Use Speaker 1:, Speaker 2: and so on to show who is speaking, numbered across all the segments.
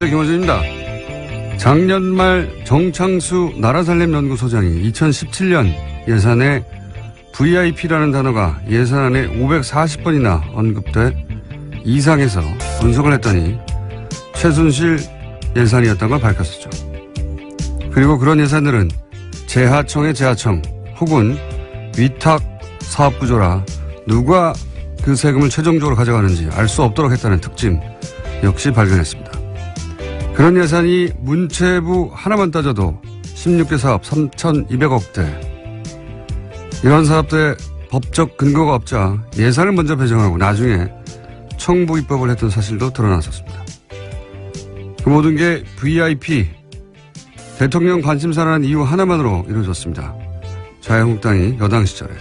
Speaker 1: 김어준입니다. 작년 말 정창수 나라살림연구소장이 2017년 예산에 VIP라는 단어가 예산안에 540번이나 언급돼 이상해서 분석을 했더니 최순실 예산이었던 걸 밝혔었죠. 그리고 그런 예산들은 재하청의 재하청 혹은 위탁 사업구조라 누가 그 세금을 최종적으로 가져가는지 알 수 없도록 했다는 특징 역시 발견했습니다. 그런 예산이 문체부 하나만 따져도 16개 사업 3,200억대. 이런 사업들의 법적 근거가 없자 예산을 먼저 배정하고 나중에 청부 입법을 했던 사실도 드러났었습니다. 그 모든 게 VIP, 대통령 관심사라는 이유 하나만으로 이루어졌습니다. 자유한국당이 여당 시절에.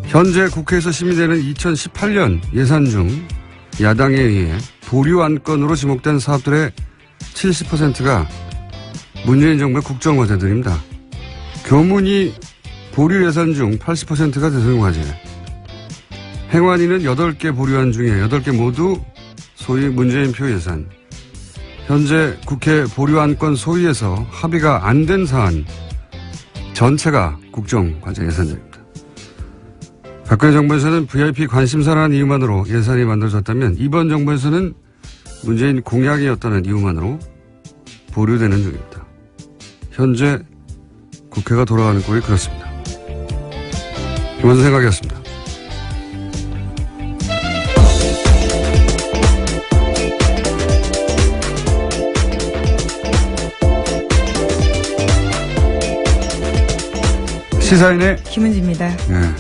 Speaker 1: 현재 국회에서 심의되는 2018년 예산 중 야당에 의해 보류 안건으로 지목된 사업들의 70%가 문재인 정부의 국정과제들입니다. 교문이 보류 예산 중 80%가 대통령과제. 행안위는 8개 보류안 중에 8개 모두 소위 문재인표 예산. 현재 국회 보류안건 소위에서 합의가 안 된 사안 전체가 국정과제 예산들입니다. 박근혜 정부에서는 VIP 관심사라는 이유만으로 예산이 만들어졌다면 이번 정부에서는 문재인 공약이었다는 이유만으로 보류되는 중입니다. 현재 국회가 돌아가는 꼴이 그렇습니다. 김원준 생각이었습니다. 시사인의
Speaker 2: 김은지입니다.
Speaker 1: 네.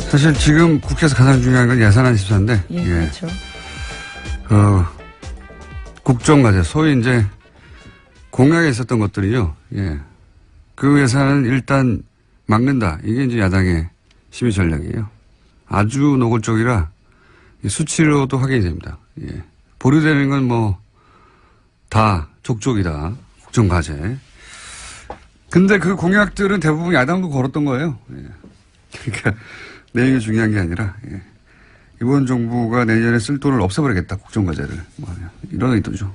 Speaker 1: 사실 지금 국회에서 가장 중요한 건 예산안 심사인데,
Speaker 2: 예, 그렇죠.
Speaker 1: 국정과제, 소위 이제 공약에 있었던 것들이요. 예. 그 예산은 일단 막는다. 이게 이제 야당의 심의 전략이에요. 아주 노골적이라 수치로도 확인이 됩니다. 예. 보류되는 건 뭐 다 족족이다. 국정과제. 근데 그 공약들은 대부분 야당도 걸었던 거예요. 예. 그러니까 내용이 중요한 게 아니라, 예. 이번 정부가 내년에 쓸 돈을 없애버리겠다, 국정과제를. 이런 의도죠.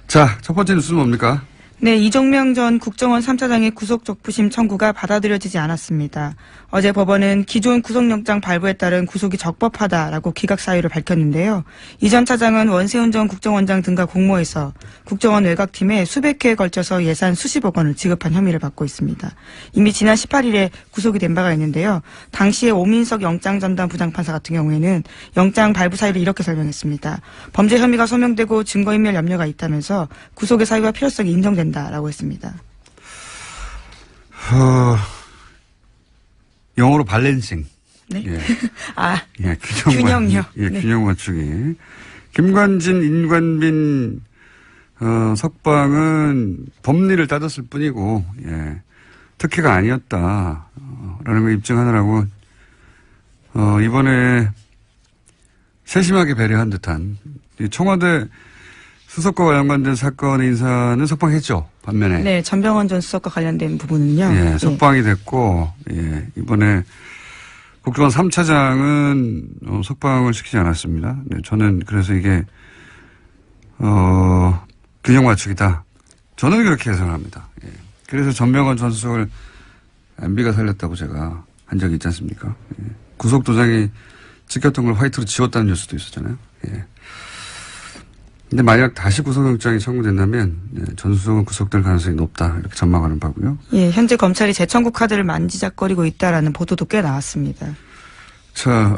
Speaker 1: 자, 첫 번째 뉴스는 뭡니까?
Speaker 2: 네, 이종명 전 국정원 3차장의 구속 적부심 청구가 받아들여지지 않았습니다. 어제 법원은 기존 구속영장 발부에 따른 구속이 적법하다라고 기각 사유를 밝혔는데요. 이 전 차장은 원세훈 전 국정원장 등과 공모해서 국정원 외곽팀에 수백 회에 걸쳐서 예산 수십억 원을 지급한 혐의를 받고 있습니다. 이미 지난 18일에 구속이 된 바가 있는데요. 당시에 오민석 영장전담 부장판사 같은 경우에는 영장 발부 사유를 이렇게 설명했습니다. 범죄 혐의가 소명되고 증거인멸 염려가 있다면서 구속의 사유와 필요성이 인정된다라고 했습니다.
Speaker 1: 영어로 발렌싱.
Speaker 2: 네.
Speaker 1: 예.
Speaker 2: 예, 균형요.
Speaker 1: 예,
Speaker 2: 네.
Speaker 1: 균형 맞추기. 김관진, 인관빈, 석방은 법리를 따졌을 뿐이고, 예. 특혜가 아니었다. 라는 걸 입증하느라고, 이번에 세심하게 배려한 듯한 청와대 수석과 관련된 사건의 인사는 석방했죠. 반면에.
Speaker 2: 네, 전병헌 전 수석과 관련된 부분은요.
Speaker 1: 예, 석방이 됐고, 예, 이번에 국정원 3차장은 석방을 시키지 않았습니다. 네, 저는 그래서 이게, 균형 맞추기다. 저는 그렇게 해석을 합니다. 예. 그래서 전병헌 전 수석을 MB가 살렸다고 제가 한 적이 있지 않습니까? 예. 구속도장이 찍혔던 걸 화이트로 지웠다는 뉴스도 있었잖아요. 예. 근데 만약 다시 구속영장이 청구된다면 전 수석은 구속될 가능성이 높다 이렇게 전망하는 바고요.
Speaker 2: 예, 현재 검찰이 재청구 카드를 만지작거리고 있다라는 보도도 꽤 나왔습니다.
Speaker 1: 자,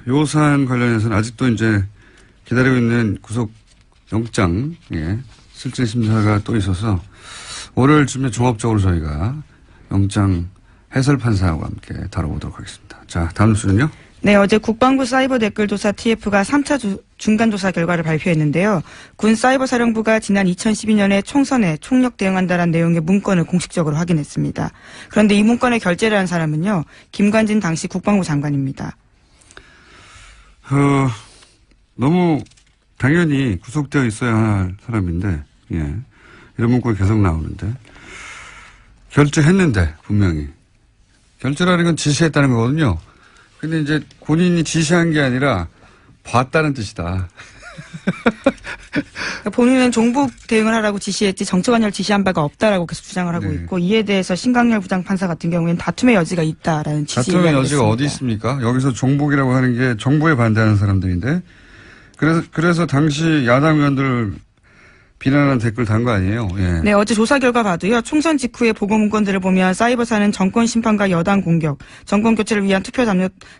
Speaker 1: 요 사안 관련해서는 아직도 이제 기다리고 있는 구속영장, 예, 실질 심사가 또 있어서 월요일쯤에 종합적으로 저희가 영장 해설 판사와 함께 다뤄보도록 하겠습니다. 자, 다음 뉴스는요?
Speaker 2: 네, 어제 국방부 사이버 댓글조사 TF가 3차 중간조사 결과를 발표했는데요. 군 사이버사령부가 지난 2012년에 총선에 총력 대응한다는 내용의 문건을 공식적으로 확인했습니다. 그런데 이 문건에 결재를 한 사람은요. 김관진 당시 국방부 장관입니다.
Speaker 1: 너무 당연히 구속되어 있어야 할 사람인데, 예. 이런 문구가 계속 나오는데. 결재했는데, 분명히. 결재라는 건 지시했다는 거거든요. 근데 이제 본인이 지시한 게 아니라 봤다는 뜻이다.
Speaker 2: 본인은 종북 대응을 하라고 지시했지 정치관여를 지시한 바가 없다라고 계속 주장을 하고
Speaker 1: 네.
Speaker 2: 있고 이에 대해서 신강렬 부장판사 같은 경우에는 다툼의 여지가 있다라는 취지의
Speaker 1: 다툼의
Speaker 2: 이야기를
Speaker 1: 여지가
Speaker 2: 했습니다.
Speaker 1: 어디 있습니까? 여기서 종북이라고 하는 게 정부에 반대하는 사람들인데 그래서 당시 야당 의원들 비난하는 댓글 단 거 아니에요? 예.
Speaker 2: 네, 어제 조사 결과 봐도요. 총선 직후의 보고 문건들을 보면 사이버사는 정권 심판과 여당 공격, 정권 교체를 위한 투표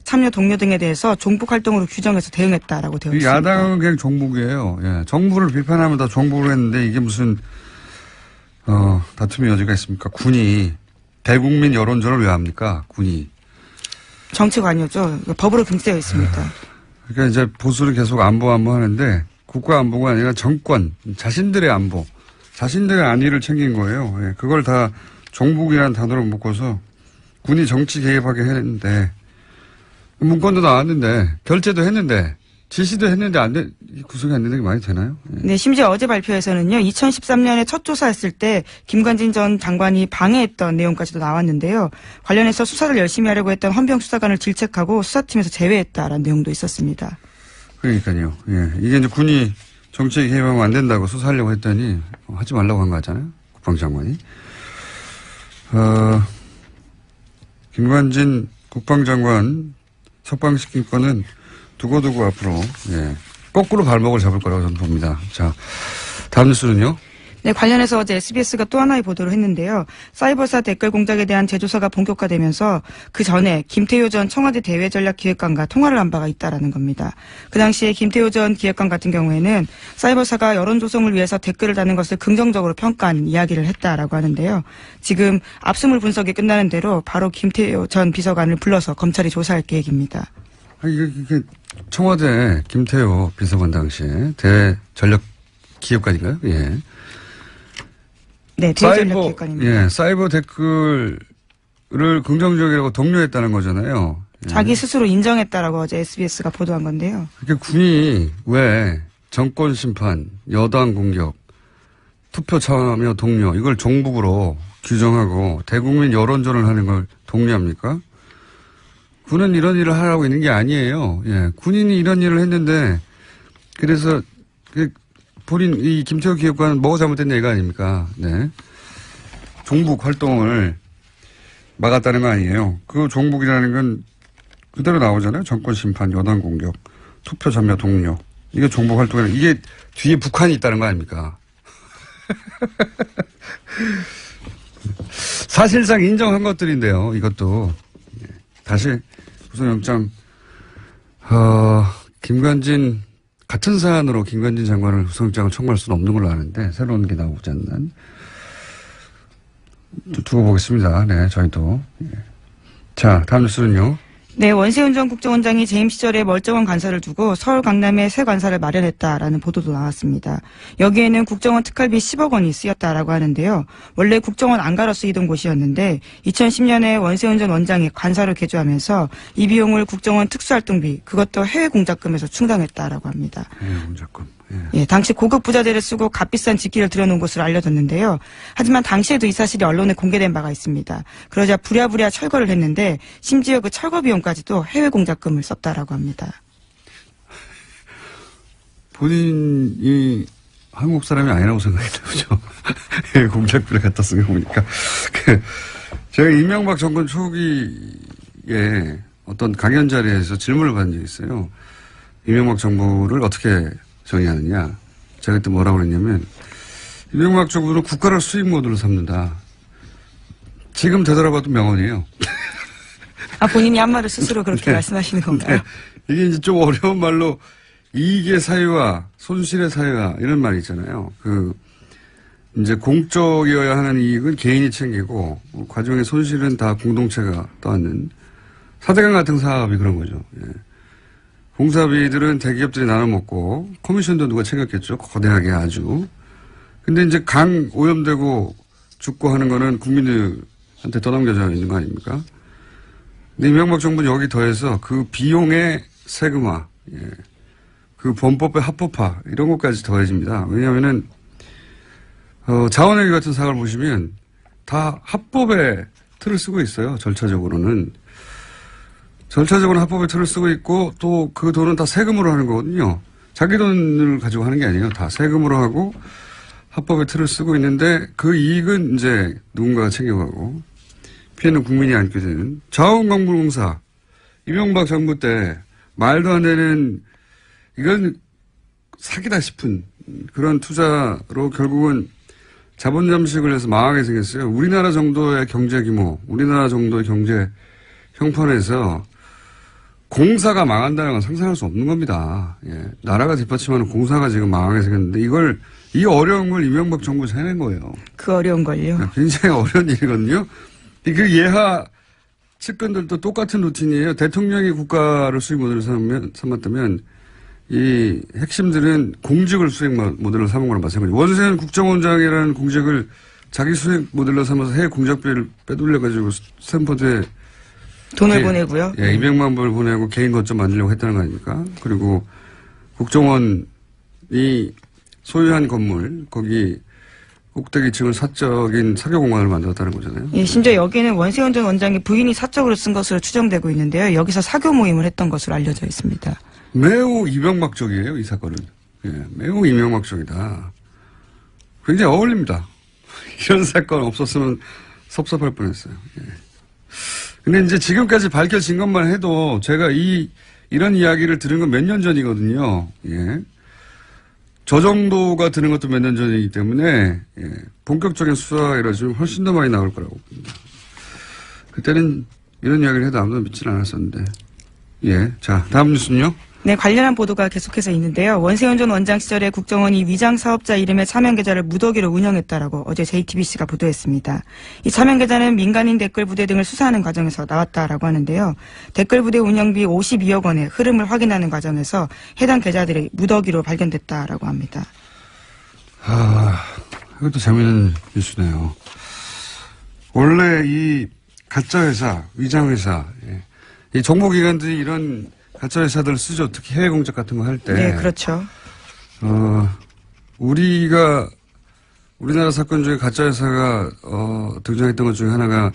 Speaker 2: 참여 동료 등에 대해서 종북 활동으로 규정해서 대응했다라고 되어
Speaker 1: 이
Speaker 2: 있습니다.
Speaker 1: 야당은 그냥 종북이에요. 예. 정부를 비판하면 다 종북을 했는데 이게 무슨 다툼의 여지가 있습니까? 군이 대국민 여론전을 왜 합니까? 군이.
Speaker 2: 정치관여죠. 법으로 금지되어 있습니다.
Speaker 1: 그러니까 이제 보수를 계속 안보 하는데 국가 안보가 아니라 정권, 자신들의 안보, 자신들의 안위를 챙긴 거예요. 예. 그걸 다 종북이라는 단어로 묶어서 군이 정치 개입하게 했는데 문건도 나왔는데 결재도 했는데 지시도 했는데 구속이 안 되는 게 많이 되나요? 예.
Speaker 2: 네, 심지어 어제 발표에서는요, 2013년에 첫 조사했을 때 김관진 전 장관이 방해했던 내용까지도 나왔는데요. 관련해서 수사를 열심히 하려고 했던 헌병 수사관을 질책하고 수사팀에서 제외했다라는 내용도 있었습니다.
Speaker 1: 그러니까요. 예. 이게 이제 군이 정치에 개입하면 안 된다고 수사하려고 했더니 하지 말라고 한 거 같잖아요. 국방장관이. 김관진 국방장관 석방시킨 거는 두고두고 앞으로 거꾸로 발목을 잡을 거라고 저는 봅니다. 자, 다음 뉴스는요.
Speaker 2: 네, 관련해서 어제 SBS가 또 하나의 보도를 했는데요. 사이버사 댓글 공작에 대한 재조사가 본격화되면서 그 전에 김태효 전 청와대 대외전략기획관과 통화를 한 바가 있다라는 겁니다. 그 당시에 김태효 전 기획관 같은 경우에는 사이버사가 여론 조성을 위해서 댓글을 다는 것을 긍정적으로 평가한 이야기를 했다라고 하는데요. 지금 압수물 분석이 끝나는 대로 바로 김태효 전 비서관을 불러서 검찰이 조사할 계획입니다.
Speaker 1: 이게 청와대 김태효 비서관 당시에 대전략기획관인가요? 예.
Speaker 2: 네, 대외전략기획관입니다.
Speaker 1: 예, 사이버 댓글을 긍정적이라고 독려했다는 거잖아요. 예.
Speaker 2: 자기 스스로 인정했다라고 어제 SBS가 보도한 건데요.
Speaker 1: 그러니까 군이 왜 정권 심판, 여당 공격, 투표 참여 독려 이걸 종북으로 규정하고 대국민 여론전을 하는 걸 독려합니까? 군은 이런 일을 하라고 있는 게 아니에요. 예, 군인이 이런 일을 했는데 그래서 본인 이 김태호 기획관은 뭐가 잘못된 얘기가 아닙니까? 네. 종북 활동을 막았다는 거 아니에요. 그 종북이라는 건 그대로 나오잖아요. 정권 심판, 여당 공격, 투표 참여 독려. 이게 종북 활동이라는 이게 뒤에 북한이 있다는 거 아닙니까? 사실상 인정한 것들인데요. 이것도 다시 구속영장 김관진 같은 사안으로 김관진 장관을 구속영장을 청구할 수는 없는 걸로 아는데 새로운 게 나오지 않는 두고 보겠습니다. 네, 저희도. 자, 다음 뉴스는요.
Speaker 2: 네, 원세훈 전 국정원장이 재임 시절에 멀쩡한 관사를 두고 서울 강남에 새 관사를 마련했다라는 보도도 나왔습니다. 여기에는 국정원 특활비 10억 원이 쓰였다라고 하는데요. 원래 국정원 안가로 쓰이던 곳이었는데 2010년에 원세훈 전 원장이 관사로 개조하면서 이 비용을 국정원 특수활동비 그것도 해외 공작금에서 충당했다라고 합니다.
Speaker 1: 해외 공작금.
Speaker 2: 예, 당시 고급 부자재를 쓰고 값비싼 직기를 들여놓은 것으로 알려졌는데요. 하지만 당시에도 이 사실이 언론에 공개된 바가 있습니다. 그러자 부랴부랴 철거를 했는데 심지어 그 철거 비용까지도 해외 공작금을 썼다라고 합니다.
Speaker 1: 본인이 한국 사람이 아니라고 생각했나 보죠. 해외 공작비를 갖다 쓴 거 보니까. 제가 이명박 정권 초기에 어떤 강연 자리에서 질문을 받은 적이 있어요. 이명박 정부를 어떻게 정의하느냐. 제가 그때 뭐라고 그랬냐면 이명박 정부는 국가를 수익 모드로 삼는다. 지금 되돌아봐도 명언이에요.
Speaker 2: 아, 본인이 한 말을 스스로 그렇게
Speaker 1: 네.
Speaker 2: 말씀하시는 건가요?
Speaker 1: 네. 이게 이제 좀 어려운 말로 이익의 사유와 손실의 사유와 이런 말이 있잖아요. 이제 공적이어야 하는 이익은 개인이 챙기고 과정의 손실은 다 공동체가 떠안는 사대강 같은 사업이 그런 거죠. 예. 공사비들은 대기업들이 나눠 먹고 커미션도 누가 챙겼겠죠. 거대하게 아주. 근데 이제 강 오염되고 죽고 하는 거는 국민들한테 떠넘겨져 있는 거 아닙니까? 근데 이명박 정부는 여기 더해서 그 비용의 세금화, 예. 그 범법의 합법화 이런 것까지 더해집니다. 왜냐하면은 자원회계 같은 사업을 보시면 다 합법의 틀을 쓰고 있어요. 절차적으로는. 절차적으로 합법의 틀을 쓰고 있고 또 그 돈은 다 세금으로 하는 거거든요. 자기 돈을 가지고 하는 게 아니에요. 다 세금으로 하고 합법의 틀을 쓰고 있는데 그 이익은 이제 누군가가 챙겨가고 피해는 국민이 안게 되는 자원광물공사 이명박 정부 때 말도 안 되는 이건 사기다 싶은 그런 투자로 결국은 자본 잠식을 해서 망하게 생겼어요. 우리나라 정도의 경제 규모, 우리나라 정도의 경제 형편에서 공사가 망한다는 건 상상할 수 없는 겁니다. 예. 나라가 뒷받침하는 공사가 지금 망하게 생겼는데 이 어려운 걸 이명박 정부 해낸 거예요.
Speaker 2: 그 어려운 걸요.
Speaker 1: 굉장히 어려운 일이거든요. 그 예하 측근들도 똑같은 루틴이에요. 대통령이 국가를 수익 모델을 삼았다면 이 핵심들은 공직을 수익 모델로 삼은 거랑 마찬가지예요. 원세훈 국정원장이라는 공직을 자기 수익 모델로 삼아서 해외 공작비를 빼돌려가지고 스탠퍼드에
Speaker 2: 돈을 보내고요.
Speaker 1: 예, 200만 불 보내고 개인 거점 만들려고 했다는 거 아닙니까? 그리고 국정원이 소유한 건물, 거기 꼭대기층을 사적인 사교공간을 만들었다는 거잖아요.
Speaker 2: 예, 심지어 여기는 원세훈 전 원장의 부인이 사적으로 쓴 것으로 추정되고 있는데요. 여기서 사교 모임을 했던 것으로 알려져 있습니다.
Speaker 1: 매우 이명박적이에요, 이 사건은. 예, 매우 이명박적이다. 굉장히 어울립니다. 이런 사건 없었으면 섭섭할 뻔했어요. 예. 근데 이제 지금까지 밝혀진 것만 해도 제가 이런 이야기를 들은 건 몇 년 전이거든요. 예. 저 정도가 드는 것도 몇 년 전이기 때문에, 예. 본격적인 수사가 이루어지면 훨씬 더 많이 나올 거라고 봅니다. 그때는 이런 이야기를 해도 아무도 믿질 않았었는데. 예. 자, 다음 뉴스는요?
Speaker 2: 네, 관련한 보도가 계속해서 있는데요. 원세훈 전 원장 시절에 국정원이 위장 사업자 이름의 차명 계좌를 무더기로 운영했다라고 어제 JTBC가 보도했습니다. 이 차명 계좌는 민간인 댓글 부대 등을 수사하는 과정에서 나왔다라고 하는데요. 댓글 부대 운영비 52억 원의 흐름을 확인하는 과정에서 해당 계좌들이 무더기로 발견됐다라고 합니다.
Speaker 1: 이것도 재미있는 뉴스네요. 원래 이 가짜회사, 위장회사, 예. 이 정보기관들이 이런 가짜 회사들 쓰죠. 특히 해외 공작 같은 거 할 때.
Speaker 2: 네, 그렇죠.
Speaker 1: 우리나라 사건 중에 가짜 회사가 등장했던 것 중에 하나가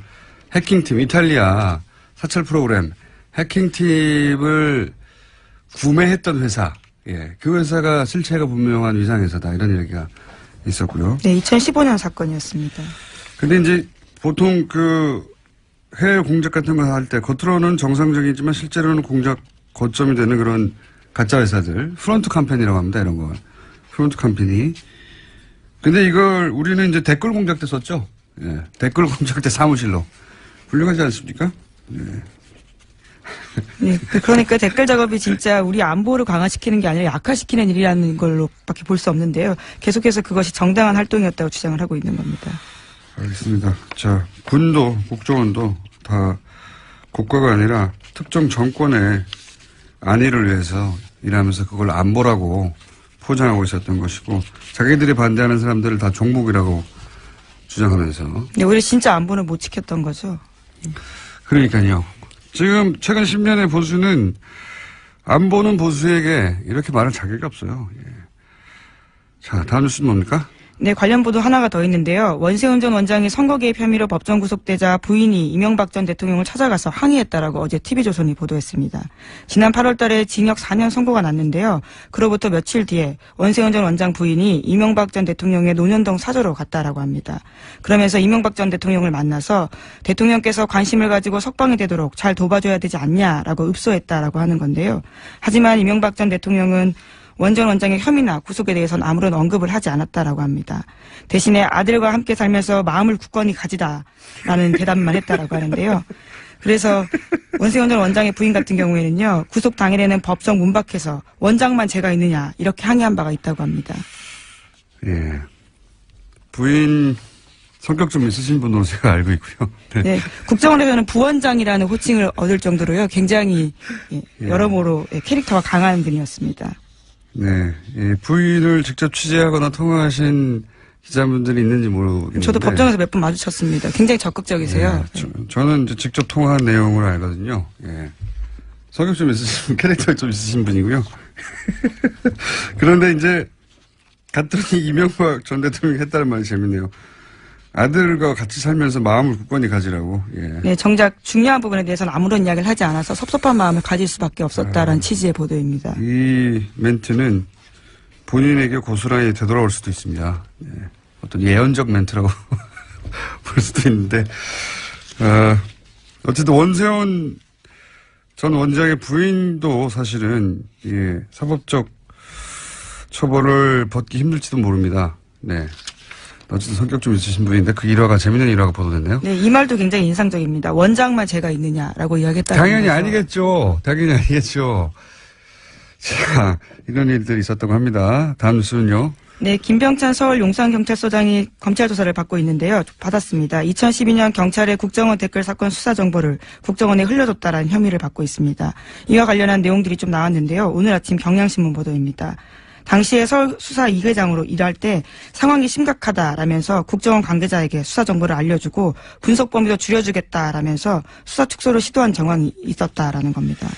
Speaker 1: 해킹팀, 이탈리아 사찰 프로그램 해킹팀을 구매했던 회사. 예, 그 회사가 실체가 분명한 위상회사다 이런 얘기가 있었고요.
Speaker 2: 네, 2015년 사건이었습니다.
Speaker 1: 근데 이제 보통 그 해외 공작 같은 거 할 때 겉으로는 정상적이지만 실제로는 공작 거점이 되는 그런 가짜 회사들, 프론트 컴퍼니라고 합니다, 이런 걸. 프론트 컴퍼니. 근데 이걸 우리는 이제 댓글 공작 때 썼죠. 예. 댓글 공작 때 사무실로. 훌륭하지 않습니까? 예.
Speaker 2: 네, 그러니까 댓글 작업이 진짜 우리 안보를 강화시키는 게 아니라 약화시키는 일이라는 걸로밖에 볼 수 없는데요. 계속해서 그것이 정당한 활동이었다고 주장을 하고 있는 겁니다.
Speaker 1: 알겠습니다. 자, 군도, 국정원도 다 국가가 아니라 특정 정권의 안위를 위해서 일하면서 그걸 안보라고 포장하고 있었던 것이고 자기들이 반대하는 사람들을 다 종북이라고 주장하면서.
Speaker 2: 네, 우리 진짜 안보는 못 지켰던 거죠.
Speaker 1: 그러니까요. 지금 최근 10년의 보수는 안보는 보수에게 이렇게 말할 자격이 없어요. 예. 자, 다음 뉴스는 뭡니까?
Speaker 2: 네, 관련 보도 하나가 더 있는데요. 원세훈 전 원장이 선거 개입 혐의로 법정 구속되자 부인이 이명박 전 대통령을 찾아가서 항의했다라고 어제 TV조선이 보도했습니다. 지난 8월 달에 징역 4년 선고가 났는데요. 그로부터 며칠 뒤에 원세훈 전 원장 부인이 이명박 전 대통령의 논현동 사저로 갔다라고 합니다. 그러면서 이명박 전 대통령을 만나서 대통령께서 관심을 가지고 석방이 되도록 잘 도와줘야 되지 않냐라고 읍소했다라고 하는 건데요. 하지만 이명박 전 대통령은 원 전 원장의 혐의나 구속에 대해서는 아무런 언급을 하지 않았다라고 합니다. 대신에 아들과 함께 살면서 마음을 굳건히 가지다라는 대답만 했다라고 하는데요. 그래서 원세훈 전 원장의 부인 같은 경우에는요. 구속 당일에는 법정 문 밖에서 원장만 제가 있느냐 이렇게 항의한 바가 있다고 합니다.
Speaker 1: 예. 부인 성격 좀 있으신 분으로 제가 알고 있고요. 네.
Speaker 2: 네, 국정원에서는 부원장이라는 호칭을 얻을 정도로요. 굉장히 여러모로 캐릭터가 강한 분이었습니다.
Speaker 1: 네, 예, 부인을 직접 취재하거나 통화하신 기자분들이 있는지 모르겠는데.
Speaker 2: 저도 법정에서 몇 번 마주쳤습니다. 굉장히 적극적이세요.
Speaker 1: 예, 저는 이제 직접 통화한 내용을 알거든요. 예. 성격 좀 있으신, 캐릭터 좀 있으신 분이고요. 그런데 이제 갔더니 이명박 전 대통령이 했다는 말이 재밌네요. 아들과 같이 살면서 마음을 굳건히 가지라고. 예.
Speaker 2: 네, 정작 중요한 부분에 대해서는 아무런 이야기를 하지 않아서 섭섭한 마음을 가질 수밖에 없었다라는 취지의 보도입니다.
Speaker 1: 이 멘트는 본인에게 고스란히 되돌아올 수도 있습니다. 예. 어떤 예언적 멘트라고 볼 수도 있는데, 어쨌든 원세훈 전 원장의 부인도 사실은, 예, 사법적 처벌을 받기 힘들지도 모릅니다. 네. 어쨌든 성격 좀 있으신 분인데 그 일화가 재밌는 일화가 보도됐네요.
Speaker 2: 네, 이 말도 굉장히 인상적입니다. 원장만 죄가 있느냐라고 이야기했다는
Speaker 1: 당연히
Speaker 2: 거죠.
Speaker 1: 아니겠죠. 당연히 아니겠죠. 자, 이런 일들이 있었다고 합니다. 다음 뉴스는요.
Speaker 2: 네, 김병찬 서울 용산경찰서장이 검찰 조사를 받고 있는데요. 받았습니다. 2012년 경찰의 국정원 댓글 사건 수사 정보를 국정원에 흘려줬다라는 혐의를 받고 있습니다. 이와 관련한 내용들이 좀 나왔는데요. 오늘 아침 경향신문 보도입니다. 당시에 서울 수사 2계장으로 일할 때 상황이 심각하다라면서 국정원 관계자에게 수사 정보를 알려주고 분석 범위도 줄여주겠다라면서 수사 축소를 시도한 정황이 있었다라는 겁니다.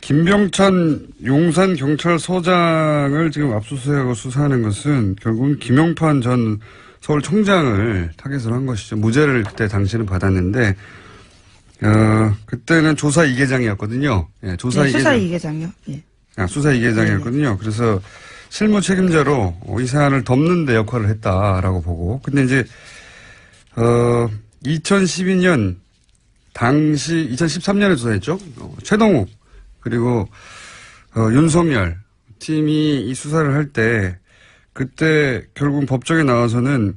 Speaker 1: 김병찬 용산경찰서장을 지금 압수수색하고 수사하는 것은 결국은 김용판 전 서울청장을 타겟으로 한 것이죠. 무죄를 그때 당시는 받았는데, 그때는 조사 2계장이었거든요. 예, 조사
Speaker 2: 네,
Speaker 1: 2계장.
Speaker 2: 수사 2계장이요. 예.
Speaker 1: 수사 2계장이었거든요. 그래서 실무 책임자로 이 사안을 덮는 데 역할을 했다라고 보고. 근데 이제, 2012년 당시 2013년에 조사했죠. 최동욱 그리고 윤석열 팀이 이 수사를 할 때 그때 결국 법정에 나와서는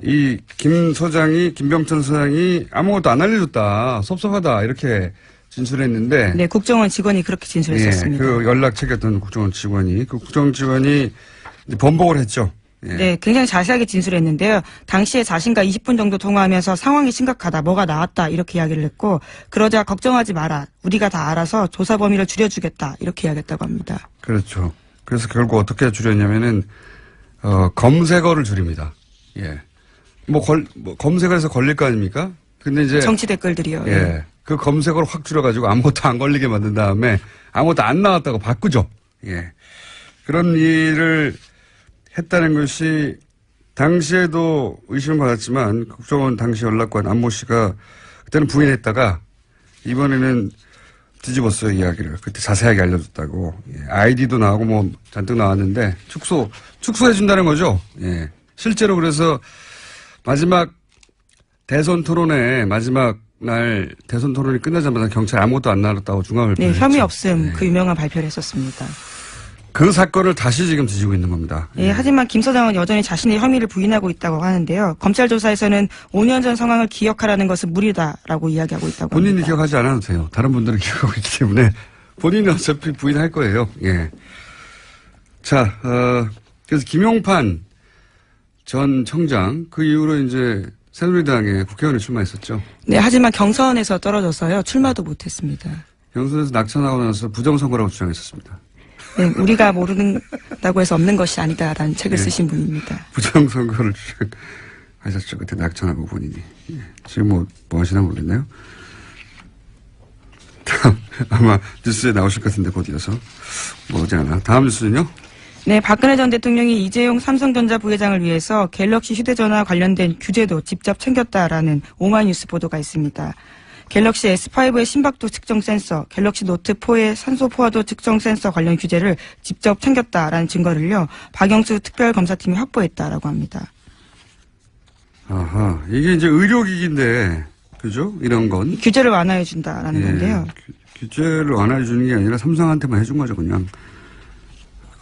Speaker 1: 이 김 서장이 김병찬 서장이 아무것도 안 알려줬다 섭섭하다 이렇게 진술했는데
Speaker 2: 네, 국정원 직원이 그렇게 진술했었습니다.
Speaker 1: 예, 그 연락 체계했던 국정원 직원이 그 국정원 직원이 이제 번복을 했죠. 예.
Speaker 2: 네, 굉장히 자세하게 진술했는데요. 당시에 자신과 20분 정도 통화하면서 상황이 심각하다, 뭐가 나왔다 이렇게 이야기를 했고 그러자 걱정하지 마라, 우리가 다 알아서 조사 범위를 줄여주겠다 이렇게 이야기했다고 합니다.
Speaker 1: 그렇죠. 그래서 결국 어떻게 줄였냐면은 검색어를 줄입니다. 예. 검색을 해서 걸릴 거 아닙니까? 근데 이제
Speaker 2: 정치 댓글들이요.
Speaker 1: 예. 그 검색어를 확 줄여가지고 아무것도 안 걸리게 만든 다음에 아무것도 안 나왔다고 바꾸죠. 예. 그런 일을 했다는 것이 당시에도 의심을 받았지만 국정원 당시 연락관 안모 씨가 그때는 부인했다가 이번에는 뒤집었어요, 이야기를. 그때 자세하게 알려줬다고. 예. 아이디도 나오고 뭐 잔뜩 나왔는데 축소해준다는 거죠. 예. 실제로 그래서 마지막 대선 토론회 마지막 날 대선 토론이 끝나자마자 경찰 아무것도 안 나왔다고 중앙발표를
Speaker 2: 네, 혐의
Speaker 1: 했죠.
Speaker 2: 없음
Speaker 1: 네.
Speaker 2: 그 유명한 발표를 했었습니다.
Speaker 1: 그 사건을 다시 지금 뒤지고 있는 겁니다.
Speaker 2: 네, 하지만 김 서장은 여전히 자신의 혐의를 부인하고 있다고 하는데요. 검찰 조사에서는 5년 전 상황을 기억하라는 것은 무리다라고 이야기하고 있다고
Speaker 1: 본인이
Speaker 2: 합니다.
Speaker 1: 기억하지 않아도 돼요. 다른 분들은 기억하고 있기 때문에 본인은 어차피 부인할 거예요. 예. 자, 그래서 김용판 전 청장 그 이후로 이제 새누리당에 국회의원에 출마했었죠.
Speaker 2: 네, 하지만 경선에서 떨어져서요. 출마도 못했습니다.
Speaker 1: 경선에서 낙천하고 나서 부정선거라고 주장했었습니다.
Speaker 2: 네, 우리가 모른다고 해서 없는 것이 아니다라는 책을 쓰신 분입니다.
Speaker 1: 부정선거를 주장하셨죠. 그때 낙천하고 본인이. 예. 지금 뭐 하시나 모르겠네요. 다음, 아마 뉴스에 나오실 것 같은데 곧 이어서. 뭐지 않아. 다음 뉴스는요?
Speaker 2: 네, 박근혜 전 대통령이 이재용 삼성전자 부회장을 위해서 갤럭시 휴대전화 관련된 규제도 직접 챙겼다라는 오마이뉴스 보도가 있습니다. 갤럭시 S5의 심박도 측정 센서, 갤럭시 노트4의 산소 포화도 측정 센서 관련 규제를 직접 챙겼다라는 증거를요, 박영수 특별검사팀이 확보했다라고 합니다.
Speaker 1: 아하. 이게 이제 의료기기인데, 그죠? 이런 건.
Speaker 2: 규제를 완화해준다라는
Speaker 1: 예,
Speaker 2: 건데요.
Speaker 1: 규제를 완화해주는 게 아니라 삼성한테만 해준 거죠, 그냥.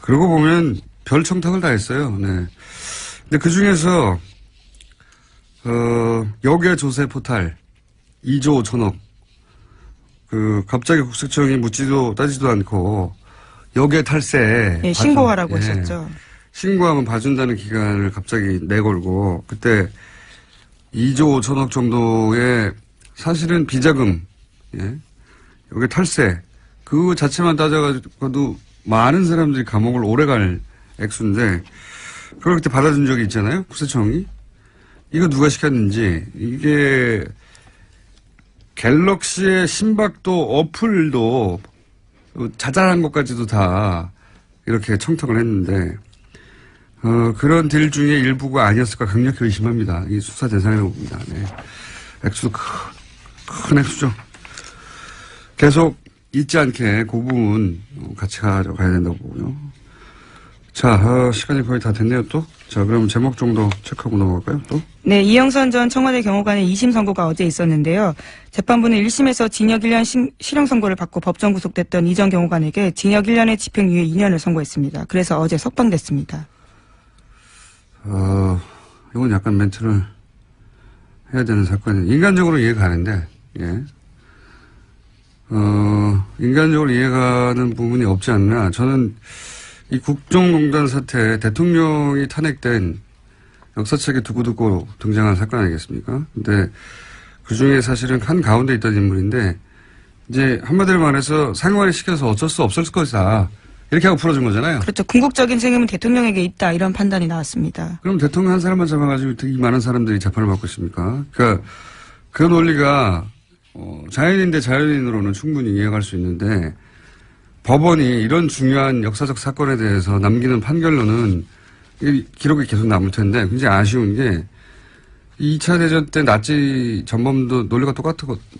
Speaker 1: 그러고 보면 별 청탁을 다 했어요. 네. 근데 그 중에서, 여객 조세 포탈 2조 5천억. 갑자기 국세청이 묻지도 따지도 않고 여객 탈세.
Speaker 2: 예, 신고하라고
Speaker 1: 예.
Speaker 2: 했었죠.
Speaker 1: 신고하면 봐준다는 기간을 갑자기 내걸고, 그때 2조 5천억 정도의 사실은 비자금, 예. 여기 탈세. 그 자체만 따져가지고도 많은 사람들이 감옥을 오래 갈 액수인데, 그걸 그때 받아준 적이 있잖아요. 국세청이. 이거 누가 시켰는지, 이게 갤럭시의 심박도 그런 딜 중에 일부가 아니었을까 강력히 의심합니다. 이 수사 대상이라고 봅니다. 네. 액수도 큰 액수죠. 계속 잊지 않게 그 부분 같이 가져가야 된다고 보고요. 자, 시간이 거의 다 됐네요, 또. 자, 그럼 제목 정도 체크하고 넘어갈까요, 또?
Speaker 2: 네, 이영선 전 청와대 경호관의 2심 선고가 어제 있었는데요. 재판부는 1심에서 징역 1년 실형 선고를 받고 법정 구속됐던 이 전 경호관에게 징역 1년에 집행유예 2년을 선고했습니다. 그래서 어제 석방됐습니다.
Speaker 1: 이건 약간 멘트를 해야 되는 사건이에요. 인간적으로 이해가 가는데, 예. 인간적으로 이해가는 부분이 없지 않나. 저는 이 국정농단 사태, 대통령이 탄핵된 역사책에 두고두고 등장한 사건 아니겠습니까? 근데 그 중에 사실은 한 가운데 있던 인물인데, 이제 한마디로 말해서 상관을 시켜서 어쩔 수 없을 것이다. 이렇게 하고 풀어준 거잖아요.
Speaker 2: 그렇죠. 궁극적인 책임은 대통령에게 있다. 이런 판단이 나왔습니다.
Speaker 1: 그럼 대통령 한 사람만 잡아가지고 이 많은 사람들이 재판을 받고 있습니까? 그러니까 그 논리가 자연인 대 자연인으로는 충분히 이해할 수 있는데 법원이 이런 중요한 역사적 사건에 대해서 남기는 판결로는 기록이 계속 남을 텐데 굉장히 아쉬운 게 2차 대전 때 나치 전범도 논리가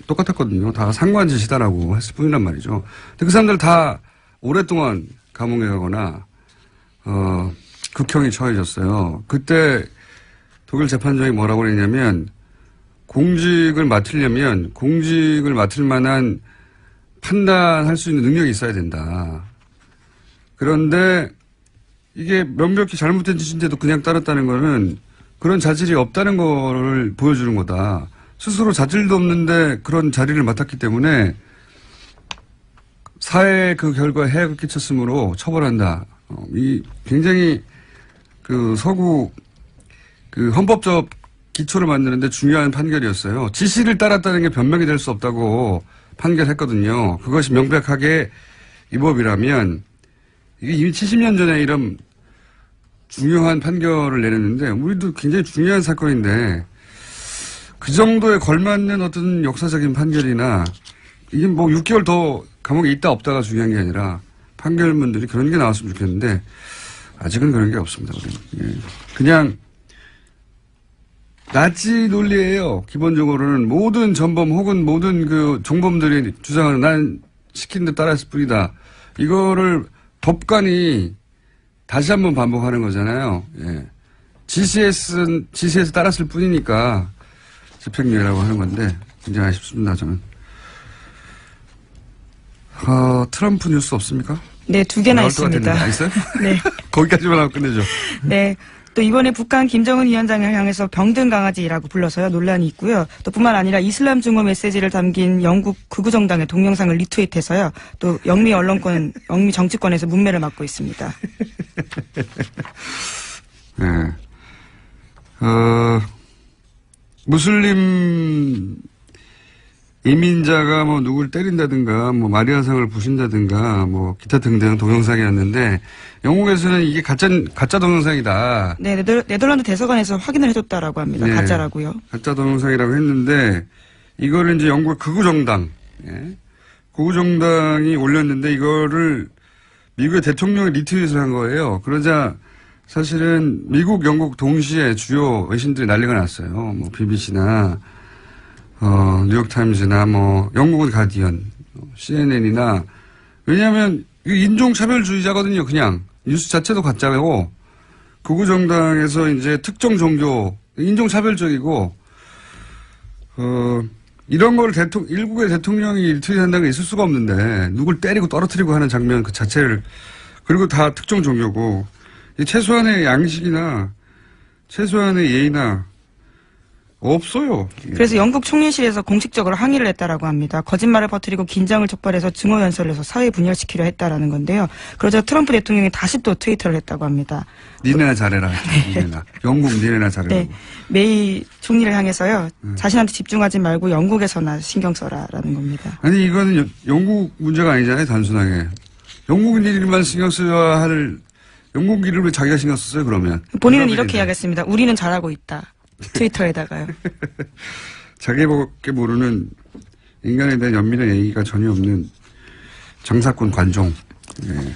Speaker 1: 똑같았거든요. 다 상관 짓이다라고 했을 뿐이란 말이죠. 근데 그 사람들 다 오랫동안 감옥에 가거나 극형이 처해졌어요. 그때 독일 재판장이 뭐라고 그랬냐면 공직을 맡을 만한 판단할 수 있는 능력이 있어야 된다. 그런데 이게 명백히 잘못된 짓인데도 그냥 따랐다는 거는 그런 자질이 없다는 거를 보여주는 거다. 스스로 자질도 없는데 그런 자리를 맡았기 때문에 사회에 그 결과에 해악을 끼쳤으므로 처벌한다. 이 굉장히 그 서구 그 헌법적 기초를 만드는데 중요한 판결이었어요. 지시를 따랐다는 게 변명이 될 수 없다고 판결했거든요. 그것이 명백하게 위법이라면 이게 이미 70년 전에 이런 중요한 판결을 내렸는데 우리도 굉장히 중요한 사건인데 그 정도에 걸맞는 어떤 역사적인 판결이나 이게 뭐 6개월 더 감옥에 있다 없다가 중요한 게 아니라 판결문들이 그런 게 나왔으면 좋겠는데 아직은 그런 게 없습니다. 예. 그냥 나치 논리예요. 기본적으로는 모든 전범 혹은 모든 그 종범들이 주장하는 난 시킨 데 따랐을 뿐이다. 이거를 법관이 다시 한번 반복하는 거잖아요. 예. GC에서 따랐을 뿐이니까 집행유예라고 하는 건데 굉장히 아쉽습니다. 저는. 트럼프 뉴스 없습니까?
Speaker 2: 네, 2개나 있습니다.
Speaker 1: 있어요?
Speaker 2: 네.
Speaker 1: 거기까지만 하고 끝내죠.
Speaker 2: 네. 또 이번에 북한 김정은 위원장을 향해서 병든 강아지라고 불러서요 논란이 있고요. 또 뿐만 아니라 이슬람 증오 메시지를 담긴 영국 극우정당의 동영상을 리트윗해서요. 또 영미 정치권에서 문매를 맞고 있습니다.
Speaker 1: 네. 무슬림 이민자가 뭐 누굴 때린다든가 뭐 마리아상을 부신다든가 뭐 기타 등등 동영상이었는데 영국에서는 이게 가짜 동영상이다.
Speaker 2: 네, 네덜란드 대사관에서 확인을 해줬다라고 합니다.
Speaker 1: 네,
Speaker 2: 가짜라고요.
Speaker 1: 가짜 동영상이라고 했는데 이거를 이제 영국 극우정당, 극우정당이 올렸는데 이거를 미국의 대통령이 리트윗을 한 거예요. 그러자 사실은 미국, 영국 동시에 주요 외신들이 난리가 났어요. 뭐 BBC나 뉴욕타임즈나 뭐 영국은 가디언, CNN이나 왜냐하면 인종차별주의자거든요. 그냥 뉴스 자체도 가짜고 극우정당에서 이제 특정 종교 인종차별적이고 이런 걸 일국의 대통령이 트윗한다는 게 있을 수가 없는데 누굴 때리고 떨어뜨리고 하는 장면 그 자체를 그리고 다 특정 종교고 최소한의 양식이나 최소한의 예의나 없어요.
Speaker 2: 그래서 영국 총리실에서 공식적으로 항의를 했다라고 합니다. 거짓말을 퍼뜨리고 긴장을 촉발해서 증오 연설을 해서 사회 분열시키려 했다라는 건데요. 그러자 트럼프 대통령이 다시 또 트위터를 했다고 합니다.
Speaker 1: 니네나 잘해라. 니네나. 영국 니네나 잘해라.
Speaker 2: 네. 메이 총리를 향해서요. 자신한테 집중하지 말고 영국에서나 신경 써라라는 겁니다.
Speaker 1: 아니 이거는 영국 문제가 아니잖아요. 단순하게. 영국 일만 신경 써야 할 영국 일을 왜 자기가 신경 썼어요 그러면.
Speaker 2: 본인은 이렇게 이야기했습니다. 우리는 잘하고 있다. 트위터에다가요.
Speaker 1: 자기밖에 모르는 인간에 대한 연민의 예의가 전혀 없는 정사꾼 관종. 예.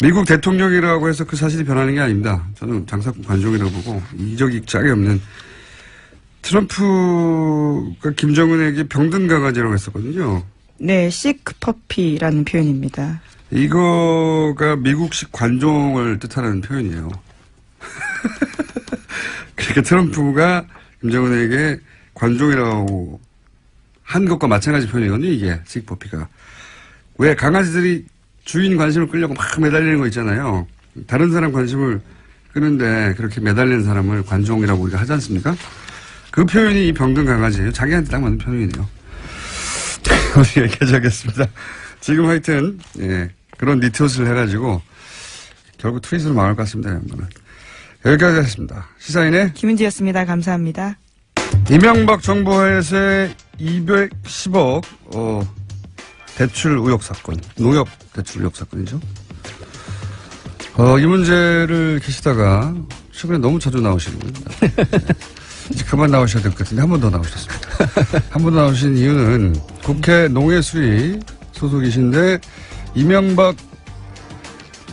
Speaker 1: 미국 대통령이라고 해서 그 사실이 변하는 게 아닙니다. 저는 장사꾼 관종이라고 보고 이적이 짝이 없는 트럼프가 김정은에게 병든 강아지라고 했었거든요.
Speaker 2: 네, 시크퍼피라는 표현입니다.
Speaker 1: 이거가 미국식 관종을 뜻하는 표현이에요. 그러니까 트럼프가 김정은에게 관종이라고 한 것과 마찬가지 표현이거든요. 이게 시크퍼피가. 왜 강아지들이 주인 관심을 끌려고 막 매달리는 거 있잖아요. 다른 사람 관심을 끄는데 그렇게 매달리는 사람을 관종이라고 우리가 하지 않습니까? 그 표현이 이 병든 강아지예요. 자기한테 딱 맞는 표현이네요. 오늘 여기까지 하겠습니다. 지금 하여튼 예, 그런 니트옷을 해가지고 결국 트윗으로 망할 것 같습니다. 양반은. 여기까지 하겠습니다. 시사인의
Speaker 2: 김은지였습니다. 감사합니다.
Speaker 1: 이명박 정부 하에서의 210억 대출 의혹 사건, 농협 대출 의혹 사건이죠. 이 문제를 계시다가 최근에 너무 자주 나오시는 겁니다. 이제 그만 나오셔야 될 것 같은데 한 번 더 나오셨습니다. 한 번 더 나오신 이유는 국회 농해수위 소속이신데 이명박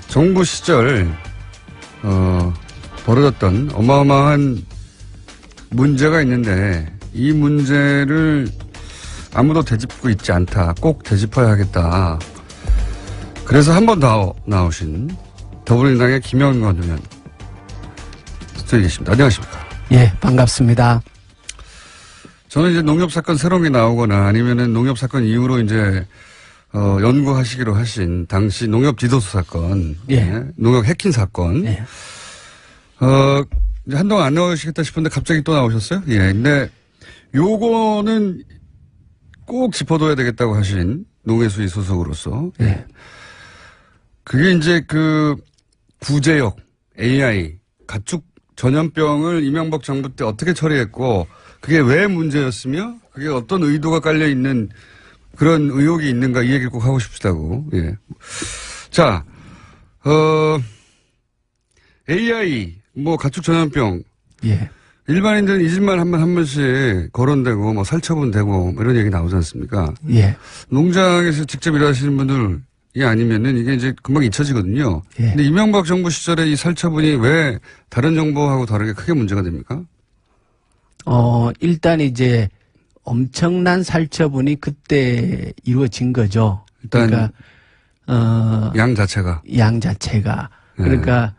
Speaker 1: 정부 시절 벌어졌던 어마어마한 문제가 있는데 이 문제를 아무도 되짚고 있지 않다. 꼭 되짚어야 하겠다. 그래서 한 번 더 나오신 더불어민주당의 김영건 의원 스튜디오에 계십니다. 안녕하십니까?
Speaker 3: 예, 반갑습니다.
Speaker 1: 저는 이제 농협 사건 새로운 게 나오거나 아니면은 농협 사건 이후로 이제 연구하시기로 하신 당시 농협 지도수 사건,
Speaker 3: 예.
Speaker 1: 농협 해킹 사건,
Speaker 3: 예.
Speaker 1: 이제 한동안 안 나오시겠다 싶은데 갑자기 또 나오셨어요? 예. 근데 요거는 꼭 짚어둬야 되겠다고 하신 농해수위 소속으로서.
Speaker 3: 예.
Speaker 1: 그게 이제 그 구제역, AI, 가축 전염병을 이명박 정부 때 어떻게 처리했고 그게 왜 문제였으며 그게 어떤 의도가 깔려 있는 그런 의혹이 있는가 이 얘기를 꼭 하고 싶다고. 예. 자, AI, 뭐 가축 전염병.
Speaker 3: 예.
Speaker 1: 일반인들은 이 집만 한 번씩 거론되고 뭐 살처분되고 뭐 이런 얘기 나오지 않습니까?
Speaker 3: 예.
Speaker 1: 농장에서 직접 일하시는 분들이 아니면은 이게 이제 금방 잊혀지거든요.
Speaker 3: 예.
Speaker 1: 근데 이명박 정부 시절에 이 살처분이 왜 다른 정부하고 다르게 크게 문제가 됩니까?
Speaker 3: 일단 이제 엄청난 살처분이 그때 이루어진 거죠.
Speaker 1: 일단
Speaker 3: 그러니까
Speaker 1: 양 자체가.
Speaker 3: 양 자체가. 그러니까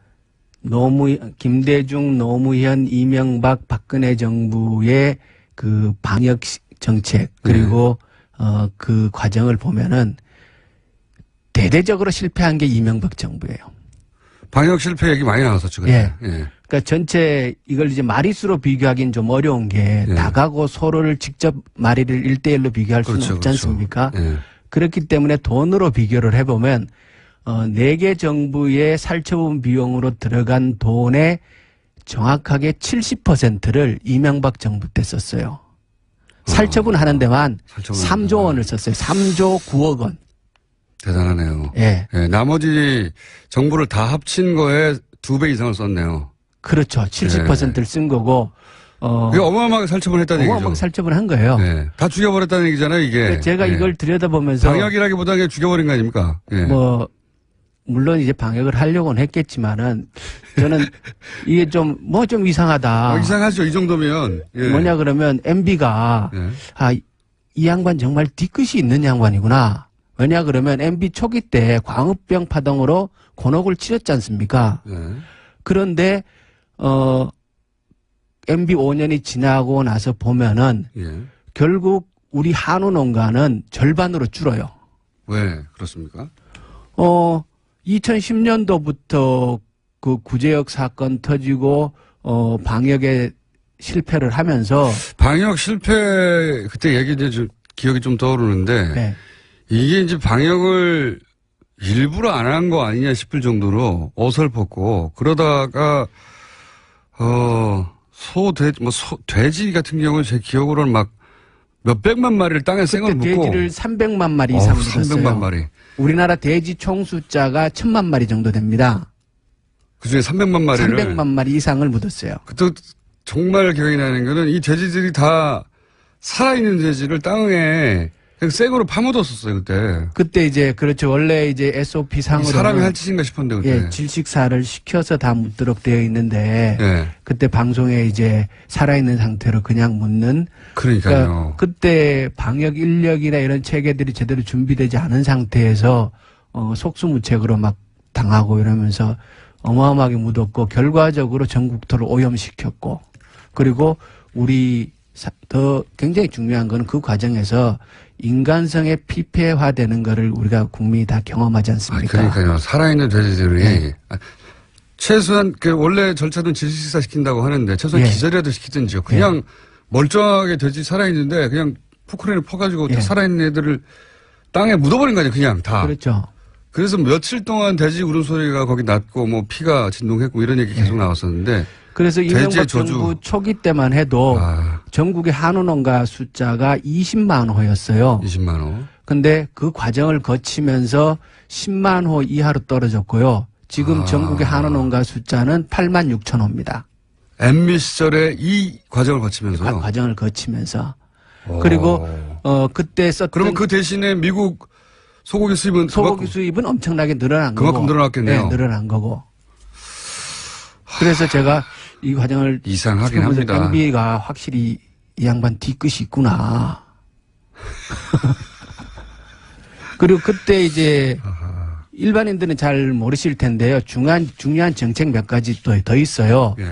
Speaker 3: 김대중, 노무현, 이명박, 박근혜 정부의 그 방역 정책 그리고 그 과정을 보면은 대대적으로 실패한 게 이명박 정부예요.
Speaker 1: 방역 실패 얘기 많이 나왔었죠. 그때.
Speaker 3: 예.
Speaker 1: 예.
Speaker 3: 그러니까 전체 이걸 이제 마리수로 비교하기는 좀 어려운 게
Speaker 1: 예.
Speaker 3: 닭하고 소를 직접 마리를 1대1로 비교할 수는
Speaker 1: 그렇죠,
Speaker 3: 없지 않습니까?
Speaker 1: 예.
Speaker 3: 그렇기 때문에 돈으로 비교를 해보면 4개 정부의 살처분 비용으로 들어간 돈의 정확하게 70%를 이명박 정부 때 썼어요. 살처분 하는 데만 3조 원을 썼어요. 3조 9억 원.
Speaker 1: 대단하네요.
Speaker 3: 예.
Speaker 1: 예. 나머지 정부를 다 합친 거에 2배 이상을 썼네요.
Speaker 3: 그렇죠. 70%를 쓴 거고.
Speaker 1: 이게 어마어마하게 살처분했다는 얘기죠.
Speaker 3: 어마어마하게 살처분을 한 거예요.
Speaker 1: 예. 다 죽여버렸다는 얘기잖아요, 이게.
Speaker 3: 그러니까 제가
Speaker 1: 예.
Speaker 3: 이걸 들여다보면서
Speaker 1: 방역이라기보다 그냥 죽여버린 거 아닙니까? 예.
Speaker 3: 뭐 물론 이제 방역을 하려고는 했겠지만은 저는 이게 좀 이상하다.
Speaker 1: 이상하죠, 이 정도면. 예.
Speaker 3: 뭐냐 그러면 MB가
Speaker 1: 예.
Speaker 3: 이 양반 정말 뒤끝이 있는 양반이구나. 왜냐 그러면 MB 초기 때 광우병 파동으로 곤혹을 치렀지 않습니까?
Speaker 1: 예.
Speaker 3: 그런데 MB 5년이 지나고 나서 보면은
Speaker 1: 예.
Speaker 3: 결국 우리 한우 농가는 절반으로 줄어요.
Speaker 1: 왜 그렇습니까?
Speaker 3: 2010년도부터 그 구제역 사건 터지고 방역에 실패를 하면서
Speaker 1: 방역 실패 그때 얘기 이제 좀 기억이 좀 떠오르는데
Speaker 3: 네. 이게
Speaker 1: 이게 이제 방역을 일부러 안 한 거 아니냐 싶을 정도로 어설펐고 그러다가 돼지 같은 경우는 제 기억으로는 막 몇백만 마리를 땅에 생을
Speaker 3: 그때
Speaker 1: 묻고
Speaker 3: 돼지를 300만 마리 이상 묻었어요.
Speaker 1: 300만 마리.
Speaker 3: 우리나라 돼지 총 숫자가 1000만 마리 정도 됩니다.
Speaker 1: 그중에 300만 마리를
Speaker 3: 300만 마리 이상을 묻었어요.
Speaker 1: 그때 정말 기억이 나는 거는 이 돼지들이 다 살아있는 돼지를 땅에 그냥 새거로 파묻었었어요, 그때.
Speaker 3: 그때 이제 그렇죠. 원래 이제 SOP 상으로
Speaker 1: 사람이 할 짓인가 싶었는데, 그때.
Speaker 3: 예, 질식사를 시켜서 다 묻도록 되어 있는데
Speaker 1: 예.
Speaker 3: 그때 방송에 이제 살아있는 상태로 그냥 묻는
Speaker 1: 그러니까요.
Speaker 3: 그러니까 그때 방역 인력이나 이런 체계들이 제대로 준비되지 않은 상태에서 속수무책으로 막 당하고 이러면서 어마어마하게 묻었고 결과적으로 전국토를 오염시켰고 그리고 우리 더 굉장히 중요한 거는 그 과정에서 인간성의 피폐화되는 거를 우리가 국민이 다 경험하지 않습니까?
Speaker 1: 그러니까요. 살아있는 돼지들이
Speaker 3: 네.
Speaker 1: 최소한 원래 절차는 질식사 시킨다고 하는데 최소한
Speaker 3: 예.
Speaker 1: 기절이라도 시키든지요. 그냥 멀쩡하게 돼지 살아있는데 그냥 포크레인을 퍼가지고 다
Speaker 3: 예.
Speaker 1: 살아있는 애들을 땅에 묻어버린 거 아니에요. 그냥 다.
Speaker 3: 그렇죠.
Speaker 1: 그래서 며칠 동안 돼지 울음소리가 거기 났고 뭐 피가 진동했고 이런 얘기 계속 나왔었는데
Speaker 3: 그래서 이명박
Speaker 1: 돼지의 저주.
Speaker 3: 정부 초기 때만 해도 전국의 한우 농가 숫자가 20만 호였어요.
Speaker 1: 20만 호.
Speaker 3: 근데 그 과정을 거치면서 10만 호 이하로 떨어졌고요. 지금 전국의 한우 농가 숫자는 8만 6천 호입니다.
Speaker 1: MB 시절에 이 과정을 거치면서요.
Speaker 3: 과정을 거치면서. 그리고 그때 썼던
Speaker 1: 그러면 그 대신에 미국 소고기 수입은
Speaker 3: 소고기 수입은 엄청나게 늘어난 거고.
Speaker 1: 그만큼 늘어났겠네요.
Speaker 3: 네, 늘어난 거고. 그래서 제가 이 과정을
Speaker 1: 이상하긴
Speaker 3: 지켜보면서
Speaker 1: 합니다.
Speaker 3: MB가 확실히 이 양반 뒤끝이 있구나. 그리고 그때 이제 일반인들은 잘 모르실 텐데요. 중요한 정책 몇 가지 또 더 있어요.
Speaker 1: 예.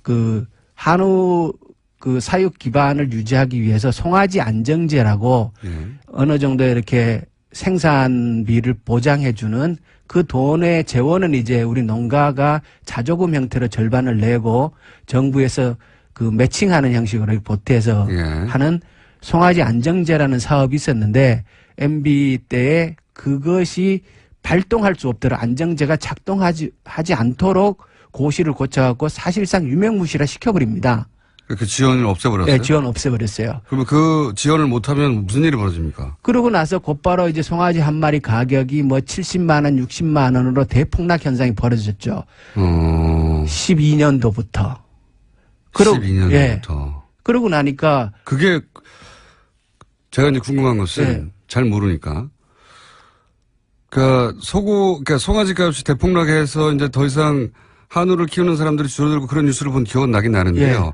Speaker 3: 그 한우 그 사육 기반을 유지하기 위해서 송아지 안정제라고
Speaker 1: 예.
Speaker 3: 어느 정도 이렇게 생산비를 보장해주는 그 돈의 재원은 이제 우리 농가가 자조금 형태로 절반을 내고 정부에서 그 매칭하는 형식으로 보태서
Speaker 1: 예.
Speaker 3: 하는 송아지 안정제라는 사업이 있었는데 MB 때에 그것이 발동할 수 없도록 안정제가 작동하지 않도록 고시를 고쳐갖고 사실상 유명무실화 시켜버립니다.
Speaker 1: 그 지원을 없애버렸어요?
Speaker 3: 네, 지원 없애버렸어요.
Speaker 1: 그러면 그 지원을 못하면 무슨 일이 벌어집니까?
Speaker 3: 그러고 나서 곧바로 이제 송아지 한 마리 가격이 뭐 70만 원, 60만 원으로 대폭락 현상이 벌어졌죠. 12년도부터.
Speaker 1: 12년도부터.
Speaker 3: 예. 그러고 나니까
Speaker 1: 그게 제가 이제 궁금한 것은
Speaker 3: 네.
Speaker 1: 잘 모르니까. 그러니까 송아지 값이 대폭락해서 이제 더 이상 한우를 키우는 사람들이 줄어들고 그런 뉴스를 본 기억은 나긴 나는데요.
Speaker 3: 예.